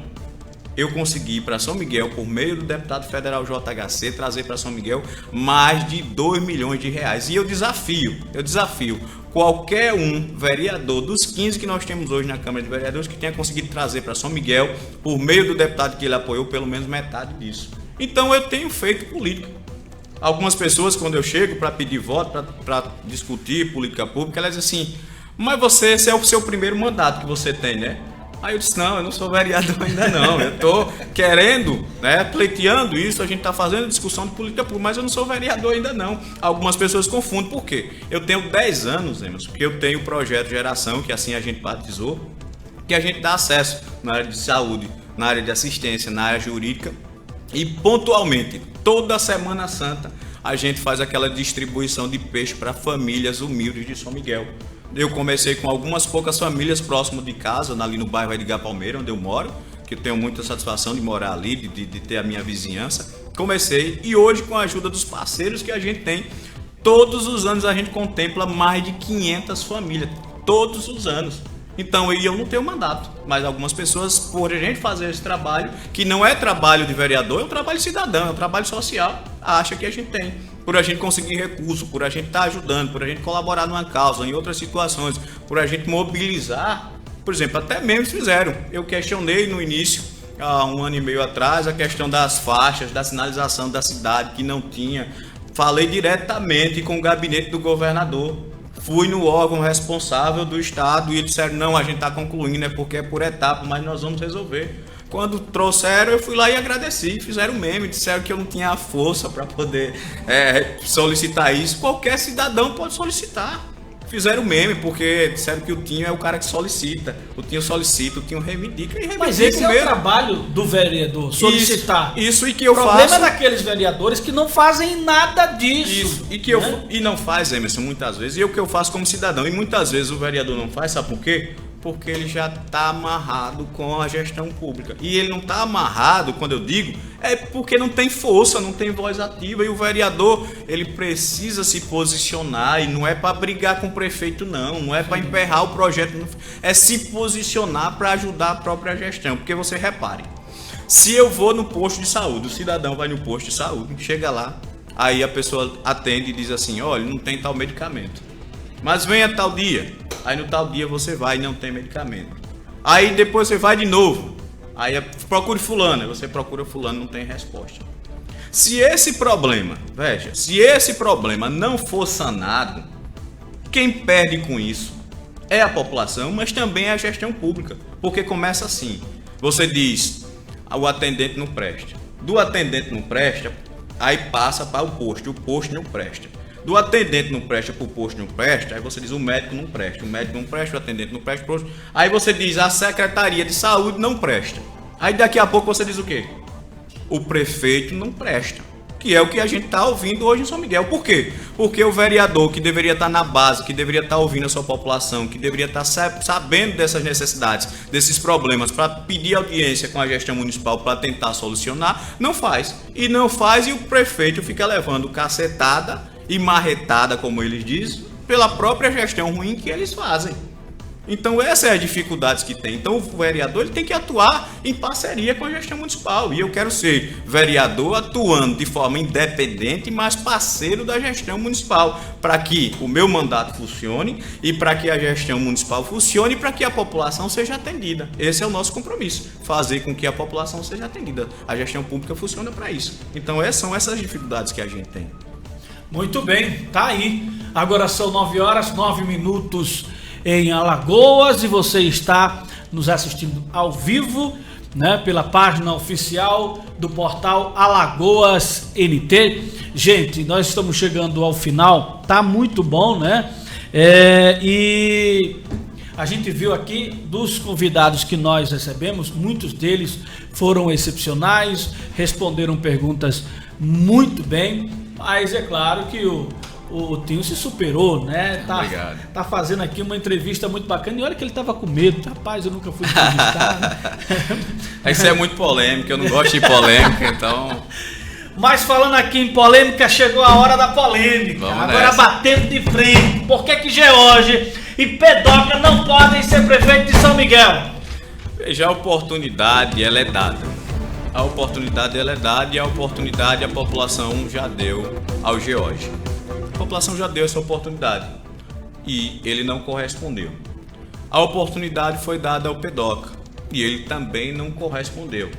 S3: eu consegui para São Miguel, por meio do deputado federal JHC, trazer para São Miguel mais de 2 milhões de reais. E eu desafio qualquer um vereador dos 15 que nós temos hoje na Câmara de Vereadores que tenha conseguido trazer para São Miguel, por meio do deputado que ele apoiou, pelo menos metade disso. Então eu tenho feito política. Algumas pessoas, quando eu chego para pedir voto, para discutir política pública, elas dizem assim, mas esse é o seu primeiro mandato que você tem, né? Aí eu disse, não, eu não sou vereador ainda não, eu estou querendo, pleiteando isso, a gente está fazendo discussão de política pública, mas eu não sou vereador ainda não. Algumas pessoas confundem, por quê? Eu tenho 10 anos, Emerson, porque eu tenho o projeto Geração, que assim a gente batizou, que a gente dá acesso na área de saúde, na área de assistência, na área jurídica e pontualmente, toda Semana Santa, a gente faz aquela distribuição de peixe para famílias humildes de São Miguel. Eu comecei com algumas poucas famílias próximo de casa, ali no bairro Edgar Palmeira, onde eu moro, que eu tenho muita satisfação de morar ali, de ter a minha vizinhança. Comecei e hoje, com a ajuda dos parceiros que a gente tem, todos os anos a gente contempla mais de 500 famílias, todos os anos. Então eu não tenho mandato, mas algumas pessoas, por a gente fazer esse trabalho, que não é trabalho de vereador, é um trabalho cidadão, é um trabalho social, acha que a gente tem. Por a gente conseguir recurso, por a gente estar ajudando, por a gente colaborar numa causa, em outras situações, por a gente mobilizar, por exemplo, até mesmo fizeram. Eu questionei no início, há 1 ano e meio atrás, a questão das faixas, da sinalização da cidade, que não tinha. Falei diretamente com o gabinete do governador. Fui no órgão responsável do estado e eles disseram, não, a gente está concluindo, é porque é por etapa, mas nós vamos resolver. Quando trouxeram, eu fui lá e agradeci, fizeram meme, disseram que eu não tinha a força para poder solicitar isso. Qualquer cidadão pode solicitar. Fizeram meme, porque disseram que o Tinho é o cara que solicita. O Tinho solicita, o Tinho reivindica e reivindica.
S2: Mas esse é o trabalho do vereador, solicitar.
S3: Isso e que eu faço.
S2: O problema é daqueles vereadores que não fazem nada disso.
S3: Isso, e não faz, Emerson, muitas vezes. E o que eu faço como cidadão. E muitas vezes o vereador não faz, sabe por quê? Porque ele já está amarrado com a gestão pública. E ele não está amarrado, quando eu digo, é porque não tem força, não tem voz ativa. E o vereador, ele precisa se posicionar. E não é para brigar com o prefeito, não é para emperrar o projeto. É se posicionar para ajudar a própria gestão. Porque você repare, se eu vou no posto de saúde, o cidadão vai no posto de saúde, chega lá, aí a pessoa atende e diz assim, olha, não tem tal medicamento. Mas venha tal dia. Aí no tal dia você vai e não tem medicamento. Aí depois você vai de novo. Aí procure fulano. Você procura fulano, não tem resposta. Se esse problema, veja, se esse problema não for sanado, quem perde com isso é a população, mas também é a gestão pública. Porque começa assim. Você diz, o atendente não presta. Do atendente não presta, aí passa para o posto não presta. Do atendente não presta para o posto não presta, aí você diz o médico não presta, o atendente não presta, aí você diz a Secretaria de Saúde não presta. Aí daqui a pouco você diz o quê? O prefeito não presta, que é o que a gente está ouvindo hoje em São Miguel. Por quê? Porque o vereador que deveria estar na base, que deveria estar ouvindo a sua população, que deveria estar sabendo dessas necessidades, desses problemas, para pedir audiência com a gestão municipal para tentar solucionar, não faz. E não faz e o prefeito fica levando cacetada e marretada, como eles dizem, pela própria gestão ruim que eles fazem. Então essas são as dificuldades que tem. Então o vereador ele tem que atuar em parceria com a gestão municipal. E eu quero ser vereador atuando de forma independente, mas parceiro da gestão municipal, para que o meu mandato funcione e para que a gestão municipal funcione e para que a população seja atendida. Esse é o nosso compromisso, fazer com que a população seja atendida. A gestão pública funciona para isso. Então essas são essas dificuldades que a gente tem.
S2: Muito bem, tá aí. Agora são 9h09 em Alagoas e você está nos assistindo ao vivo, né, pela página oficial do portal Alagoas NT. Gente, nós estamos chegando ao final, tá muito bom, né? E a gente viu aqui dos convidados que nós recebemos, muitos deles foram excepcionais, responderam perguntas muito bem. Mas é claro que o Tinho se superou, né?
S3: Obrigado.
S2: Tá fazendo aqui uma entrevista muito bacana. E olha que ele tava com medo. Rapaz, eu nunca fui entrevistar.
S3: Isso é muito polêmico, eu não gosto de polêmica, então...
S2: Mas falando aqui em polêmica, chegou a hora da polêmica.
S3: Vamos
S2: agora
S3: nessa.
S2: batendo de frente. Por que George e Pedoca não podem ser prefeito de São Miguel?
S3: Veja, a oportunidade ela é dada. A oportunidade ela é dada e a oportunidade a população já deu ao George. A população já deu essa oportunidade e ele não correspondeu. A oportunidade foi dada ao Pedoca e ele também não correspondeu.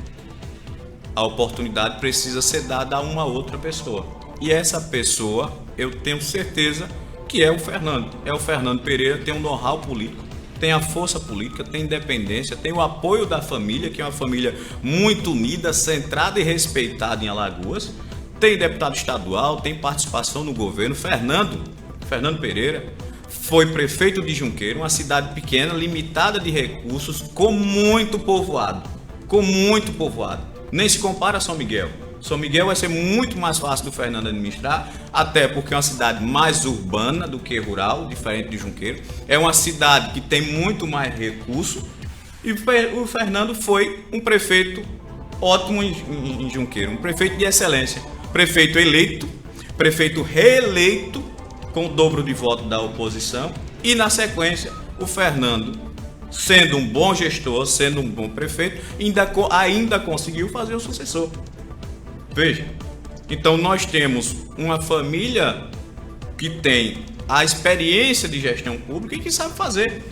S3: A oportunidade precisa ser dada a uma outra pessoa. E essa pessoa, eu tenho certeza que é o Fernando. É o Fernando Pereira, tem um know-how político, tem a força política, tem independência, tem o apoio da família, que é uma família muito unida, centrada e respeitada em Alagoas. Tem deputado estadual, tem participação no governo. Fernando Pereira foi prefeito de Junqueiro, uma cidade pequena, limitada de recursos, com muito povoado. Nem se compara a São Miguel. São Miguel vai ser muito mais fácil do Fernando administrar, até porque é uma cidade mais urbana do que rural, diferente de Junqueiro. É uma cidade que tem muito mais recurso e o Fernando foi um prefeito ótimo em Junqueiro, um prefeito de excelência, prefeito eleito, prefeito reeleito com o dobro de voto da oposição e na sequência o Fernando, sendo um bom gestor, sendo um bom prefeito, ainda conseguiu fazer o sucessor. Veja, então nós temos uma família que tem a experiência de gestão pública e que sabe fazer.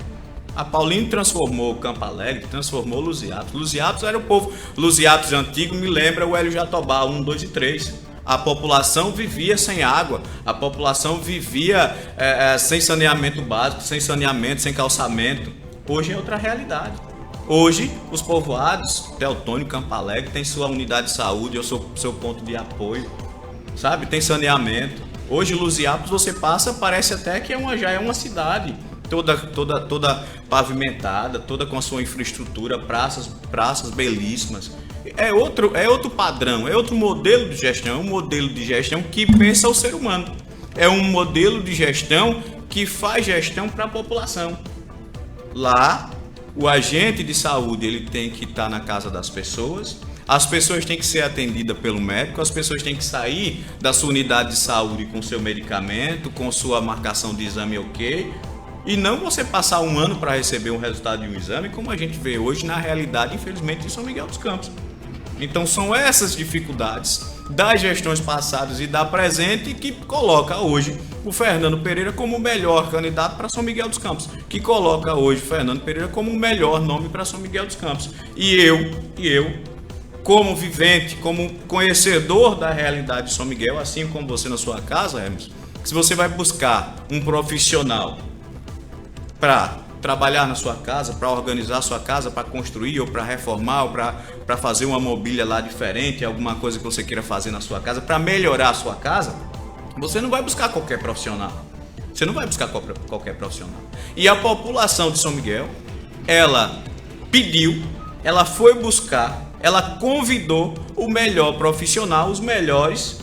S3: A Paulino transformou Campo Alegre, transformou Luziápolis. Luziápolis era o povo. Luziápolis antigo me lembra o Hélio Jatobá, 1, 2 e 3. A população vivia sem água, a população vivia sem saneamento básico, sem saneamento, sem calçamento. Hoje é outra realidade. Hoje, os povoados, Teotônio, Campo Alegre, tem sua unidade de saúde, eu sou seu ponto de apoio, sabe? Tem saneamento. Hoje, Luziápolis, você passa, parece até que já é uma cidade toda pavimentada, toda com a sua infraestrutura, praças belíssimas. É outro padrão, é outro modelo de gestão, é um modelo de gestão que pensa o ser humano. É um modelo de gestão que faz gestão para a população. Lá, o agente de saúde ele tem que estar na casa das pessoas, as pessoas têm que ser atendidas pelo médico, as pessoas têm que sair da sua unidade de saúde com seu medicamento, com sua marcação de exame ok, e não você passar um ano para receber um resultado de um exame, como a gente vê hoje na realidade, infelizmente, em São Miguel dos Campos. Então são essas dificuldades das gestões passadas e da presente que coloca hoje o Fernando Pereira como o melhor candidato para São Miguel dos Campos, que coloca hoje o Fernando Pereira como o melhor nome para São Miguel dos Campos. E eu, como vivente, como conhecedor da realidade de São Miguel, assim como você na sua casa, Hermes, se você vai buscar um profissional para trabalhar na sua casa, para organizar a sua casa, para construir ou para reformar, ou para fazer uma mobília lá diferente, alguma coisa que você queira fazer na sua casa, para melhorar a sua casa, você não vai buscar qualquer profissional. Você não vai buscar qualquer profissional. E a população de São Miguel, ela pediu, ela foi buscar, ela convidou o melhor profissional, os melhores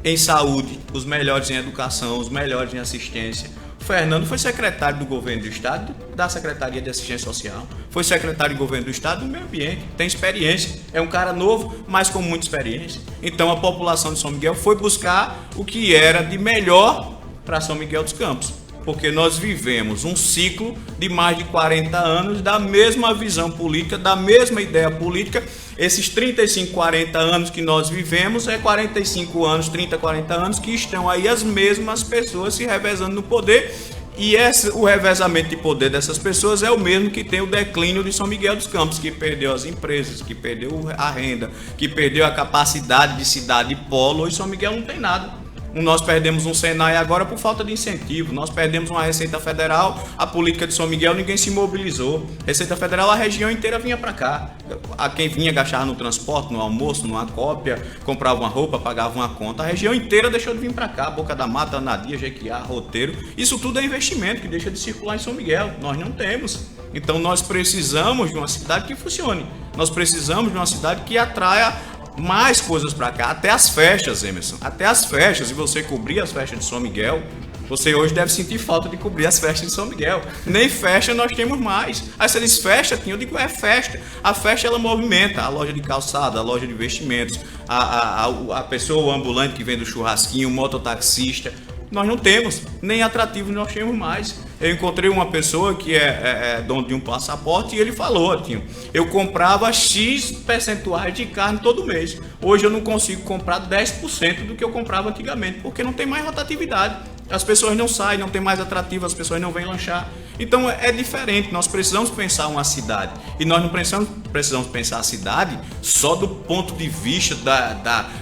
S3: em saúde, os melhores em educação, os melhores em assistência. O Fernando foi secretário do governo do estado, da Secretaria de Assistência Social, foi secretário de governo do estado do meio ambiente, tem experiência, é um cara novo, mas com muita experiência. Então a população de São Miguel foi buscar o que era de melhor para São Miguel dos Campos, porque nós vivemos um ciclo de mais de 40 anos da mesma visão política, da mesma ideia política. Esses 35, 40 anos que nós vivemos é 45 anos, 30, 40 anos que estão aí as mesmas pessoas se revezando no poder, e o revezamento de poder dessas pessoas é o mesmo que tem o declínio de São Miguel dos Campos, que perdeu as empresas, que perdeu a renda, que perdeu a capacidade de cidade polo. Hoje São Miguel não tem nada. Nós perdemos um Senai agora por falta de incentivo, nós perdemos uma Receita Federal, a política de São Miguel ninguém se mobilizou. Receita Federal, a região inteira vinha para cá. A quem vinha gastar no transporte, no almoço, numa cópia, comprava uma roupa, pagava uma conta. A região inteira deixou de vir para cá, Boca da Mata, Anadia, Jequiá, Roteiro. Isso tudo é investimento que deixa de circular em São Miguel. Nós não temos. Então nós precisamos de uma cidade que funcione. Nós precisamos de uma cidade que atraia mais coisas para cá, até as festas, Emerson, até as festas. E você cobrir as festas de São Miguel, você hoje deve sentir falta de cobrir as festas de São Miguel. Nem festa nós temos mais. Aí você diz festa, eu digo é festa. A festa ela movimenta a loja de calçada, a loja de vestimentos, a pessoa, o ambulante que vende o churrasquinho, o mototaxista. Nós não temos, nem atrativos nós temos mais. Eu encontrei uma pessoa que é dono de um passaporte e ele falou, eu comprava X percentuais de carne todo mês. Hoje eu não consigo comprar 10% do que eu comprava antigamente, porque não tem mais rotatividade. As pessoas não saem, não tem mais atrativo, as pessoas não vêm lanchar. Então é diferente, nós precisamos pensar uma cidade. E nós não precisamos pensar a cidade só do ponto de vista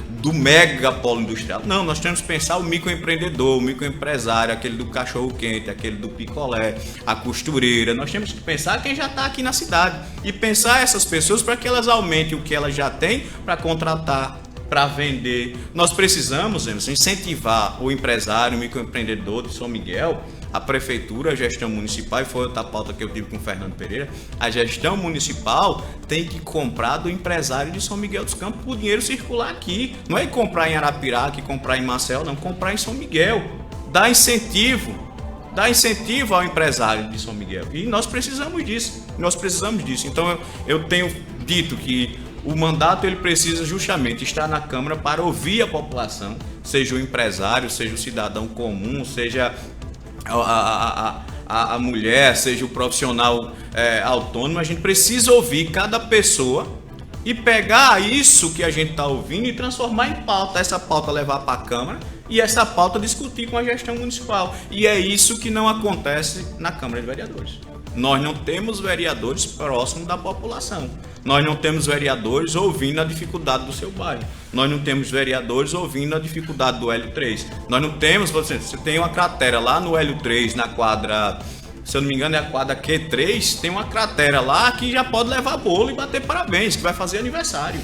S3: do megapolo industrial. Não, nós temos que pensar o microempreendedor, o microempresário, aquele do cachorro-quente, aquele do picolé, a costureira. Nós temos que pensar quem já está aqui na cidade e pensar essas pessoas para que elas aumentem o que elas já têm para contratar para vender. Nós precisamos, Emerson, incentivar o empresário, o microempreendedor de São Miguel, a prefeitura, a gestão municipal, e foi outra pauta que eu tive com o Fernando Pereira, a gestão municipal tem que comprar do empresário de São Miguel dos Campos para o dinheiro circular aqui. Não é comprar em Arapiraca, comprar em Marcel, não, comprar em São Miguel. Dá incentivo ao empresário de São Miguel. E nós precisamos disso. Então eu tenho dito que o mandato ele precisa justamente estar na Câmara para ouvir a população, seja o empresário, seja o cidadão comum, seja a mulher, seja o profissional autônomo. A gente precisa ouvir cada pessoa e pegar isso que a gente está ouvindo e transformar em pauta. Essa pauta levar para a Câmara e essa pauta discutir com a gestão municipal. E é isso que não acontece na Câmara de Vereadores. Nós não temos vereadores próximos da população. Nós não temos vereadores ouvindo a dificuldade do seu bairro. Nós não temos vereadores ouvindo a dificuldade do Hélio3. Nós não temos, você tem uma cratera lá no Hélio3, na quadra, se eu não me engano é a quadra Q3, tem uma cratera lá que já pode levar bolo e bater parabéns, que vai fazer aniversário.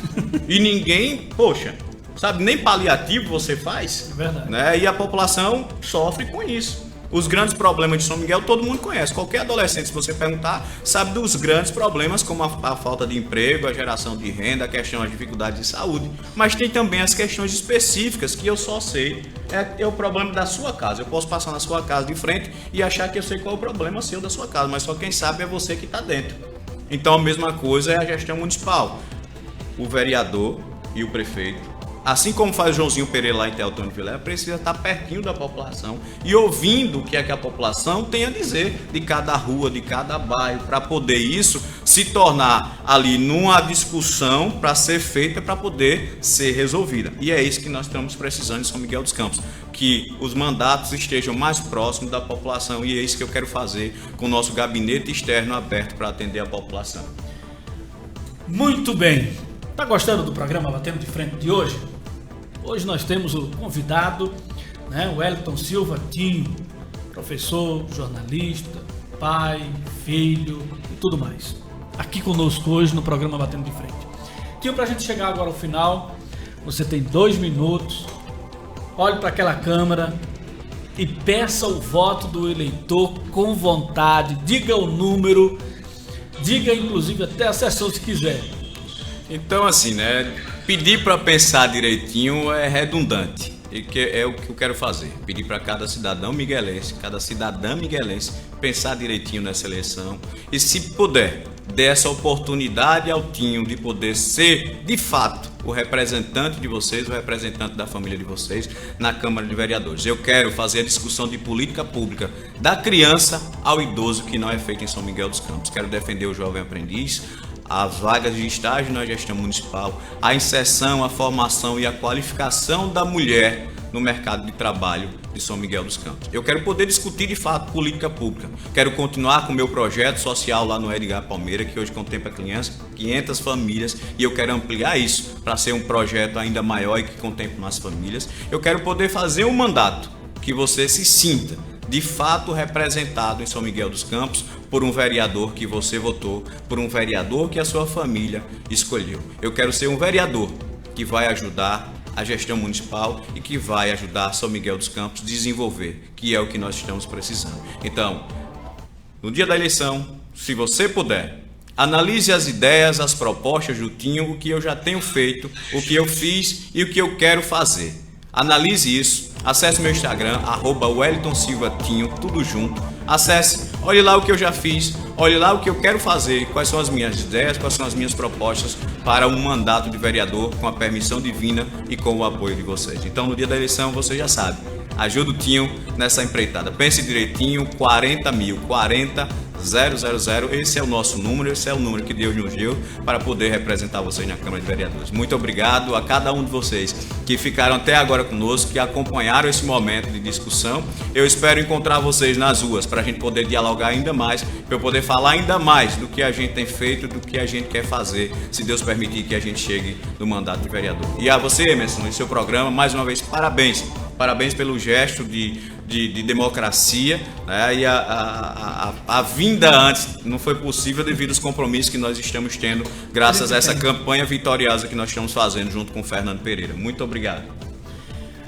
S3: E ninguém, poxa, sabe, nem paliativo você faz.
S2: Verdade.
S3: Né? E a população sofre com isso. Os grandes problemas de São Miguel todo mundo conhece. Qualquer adolescente, se você perguntar, sabe dos grandes problemas, como a falta de emprego, a geração de renda, a questão das dificuldades de saúde. Mas tem também as questões específicas que eu só sei. É o problema da sua casa. Eu posso passar na sua casa de frente e achar que eu sei qual é o problema seu da sua casa, mas só quem sabe é você que está dentro. Então a mesma coisa é a gestão municipal. O vereador e o prefeito, assim como faz o Joãozinho Pereira lá em Teotônio Vilela, precisa estar pertinho da população e ouvindo o que é que a população tem a dizer de cada rua, de cada bairro, para poder isso se tornar ali numa discussão para ser feita, para poder ser resolvida. E é isso que nós estamos precisando em São Miguel dos Campos, que os mandatos estejam mais próximos da população, e é isso que eu quero fazer com o nosso gabinete externo aberto para atender a população.
S2: Muito bem. Tá gostando do programa Batendo de Frente de hoje? Hoje nós temos o convidado, né, o Wellington Silva Tinho, professor, jornalista, pai, filho e tudo mais. Aqui conosco hoje no programa Batendo de Frente. Tinho, para a gente chegar agora ao final, você tem 2 minutos, olhe para aquela câmera e peça o voto do eleitor com vontade, diga o número, diga inclusive até a sessão se quiser.
S3: Então, assim, né? Pedir para pensar direitinho é redundante. E que é o que eu quero fazer. Pedir para cada cidadão miguelense, cada cidadã miguelense pensar direitinho nessa eleição. E se puder, dê essa oportunidade ao Tinho de poder ser, de fato, o representante de vocês, o representante da família de vocês na Câmara de Vereadores. Eu quero fazer a discussão de política pública da criança ao idoso que não é feita em São Miguel dos Campos. Quero defender o jovem aprendiz, as vagas de estágio na gestão municipal, a inserção, a formação e a qualificação da mulher no mercado de trabalho de São Miguel dos Campos. Eu quero poder discutir de fato política pública. Quero continuar com o meu projeto social lá no Edgar Palmeira, que hoje contempla 500 famílias, e eu quero ampliar isso para ser um projeto ainda maior e que contemple mais famílias. Eu quero poder fazer um mandato que você se sinta de fato representado em São Miguel dos Campos por um vereador que você votou, por um vereador que a sua família escolheu. Eu quero ser um vereador que vai ajudar a gestão municipal e que vai ajudar São Miguel dos Campos a desenvolver, que é o que nós estamos precisando. Então, no dia da eleição, se você puder, analise as ideias, as propostas do Tinho, o que eu já tenho feito, o que eu fiz e o que eu quero fazer. Analise isso. Acesse meu Instagram, @WellingtonSilvaTinho, tudo junto. Acesse, olhe lá o que eu já fiz, olhe lá o que eu quero fazer, quais são as minhas ideias, quais são as minhas propostas para um mandato de vereador com a permissão divina e com o apoio de vocês. Então, no dia da eleição, você já sabe, ajuda o Tinho nessa empreitada. Pense direitinho, 40 mil, 40.000, esse é o nosso número, esse é o número que Deus nos deu para poder representar vocês na Câmara de Vereadores. Muito obrigado a cada um de vocês que ficaram até agora conosco, que acompanharam esse momento de discussão. Eu espero encontrar vocês nas ruas para a gente poder dialogar ainda mais, para eu poder falar ainda mais do que a gente tem feito, do que a gente quer fazer, se Deus permitir que a gente chegue no mandato de vereador. E a você, Emerson, no seu programa, mais uma vez, parabéns Parabéns pelo gesto de democracia, né? E a vinda antes não foi possível devido aos compromissos que nós estamos tendo, graças a essa campanha vitoriosa que nós estamos fazendo junto com o Fernando Pereira. Muito obrigado.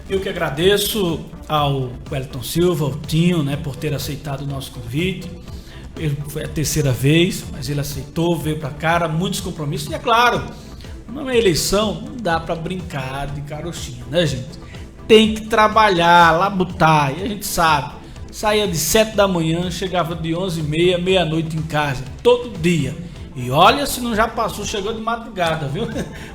S2: Eu que agradeço ao Wellington Silva, ao Tinho, né, por ter aceitado o nosso convite. Foi a terceira vez, mas ele aceitou, veio para cá, muitos compromissos. E é claro, numa eleição não dá para brincar de carochinha, né, gente? Tem que trabalhar, labutar, e a gente sabe. Saía de 7 da manhã, chegava de 11h30, meia-noite em casa, todo dia. E olha se não já passou, chegou de madrugada, viu?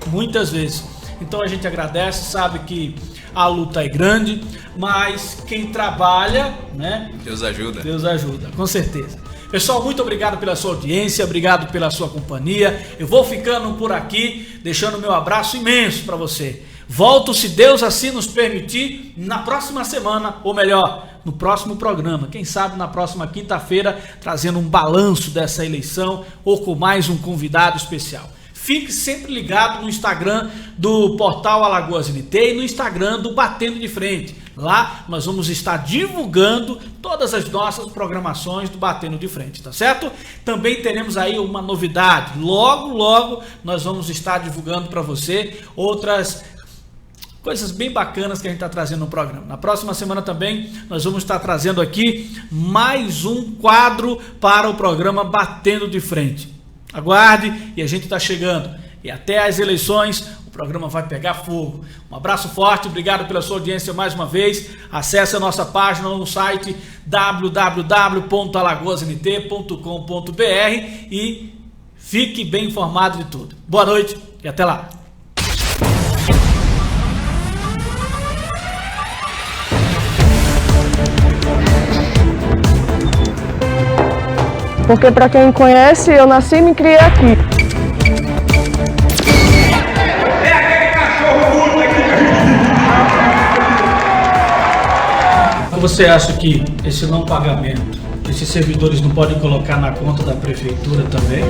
S2: Muitas vezes. Então a gente agradece, sabe que a luta é grande, mas quem trabalha, né?
S3: Deus ajuda.
S2: Deus ajuda, com certeza. Pessoal, muito obrigado pela sua audiência, obrigado pela sua companhia. Eu vou ficando por aqui, deixando meu abraço imenso para você. Volto, se Deus assim nos permitir, na próxima semana, ou melhor, no próximo programa. Quem sabe na próxima quinta-feira, trazendo um balanço dessa eleição ou com mais um convidado especial. Fique sempre ligado no Instagram do Portal Alagoas NT e no Instagram do Batendo de Frente. Lá nós vamos estar divulgando todas as nossas programações do Batendo de Frente, tá certo? Também teremos aí uma novidade. Logo, logo nós vamos estar divulgando para você outras coisas bem bacanas que a gente está trazendo no programa. Na próxima semana também nós vamos estar trazendo aqui mais um quadro para o programa Batendo de Frente. Aguarde, e a gente está chegando. E até as eleições o programa vai pegar fogo. Um abraço forte, obrigado pela sua audiência mais uma vez. Acesse a nossa página no site www.alagoasnt.com.br e fique bem informado de tudo. Boa noite e até lá.
S1: Porque pra quem me conhece, eu nasci e me criei aqui.
S2: Você acha que esse não pagamento, esses servidores não podem colocar na conta da prefeitura também?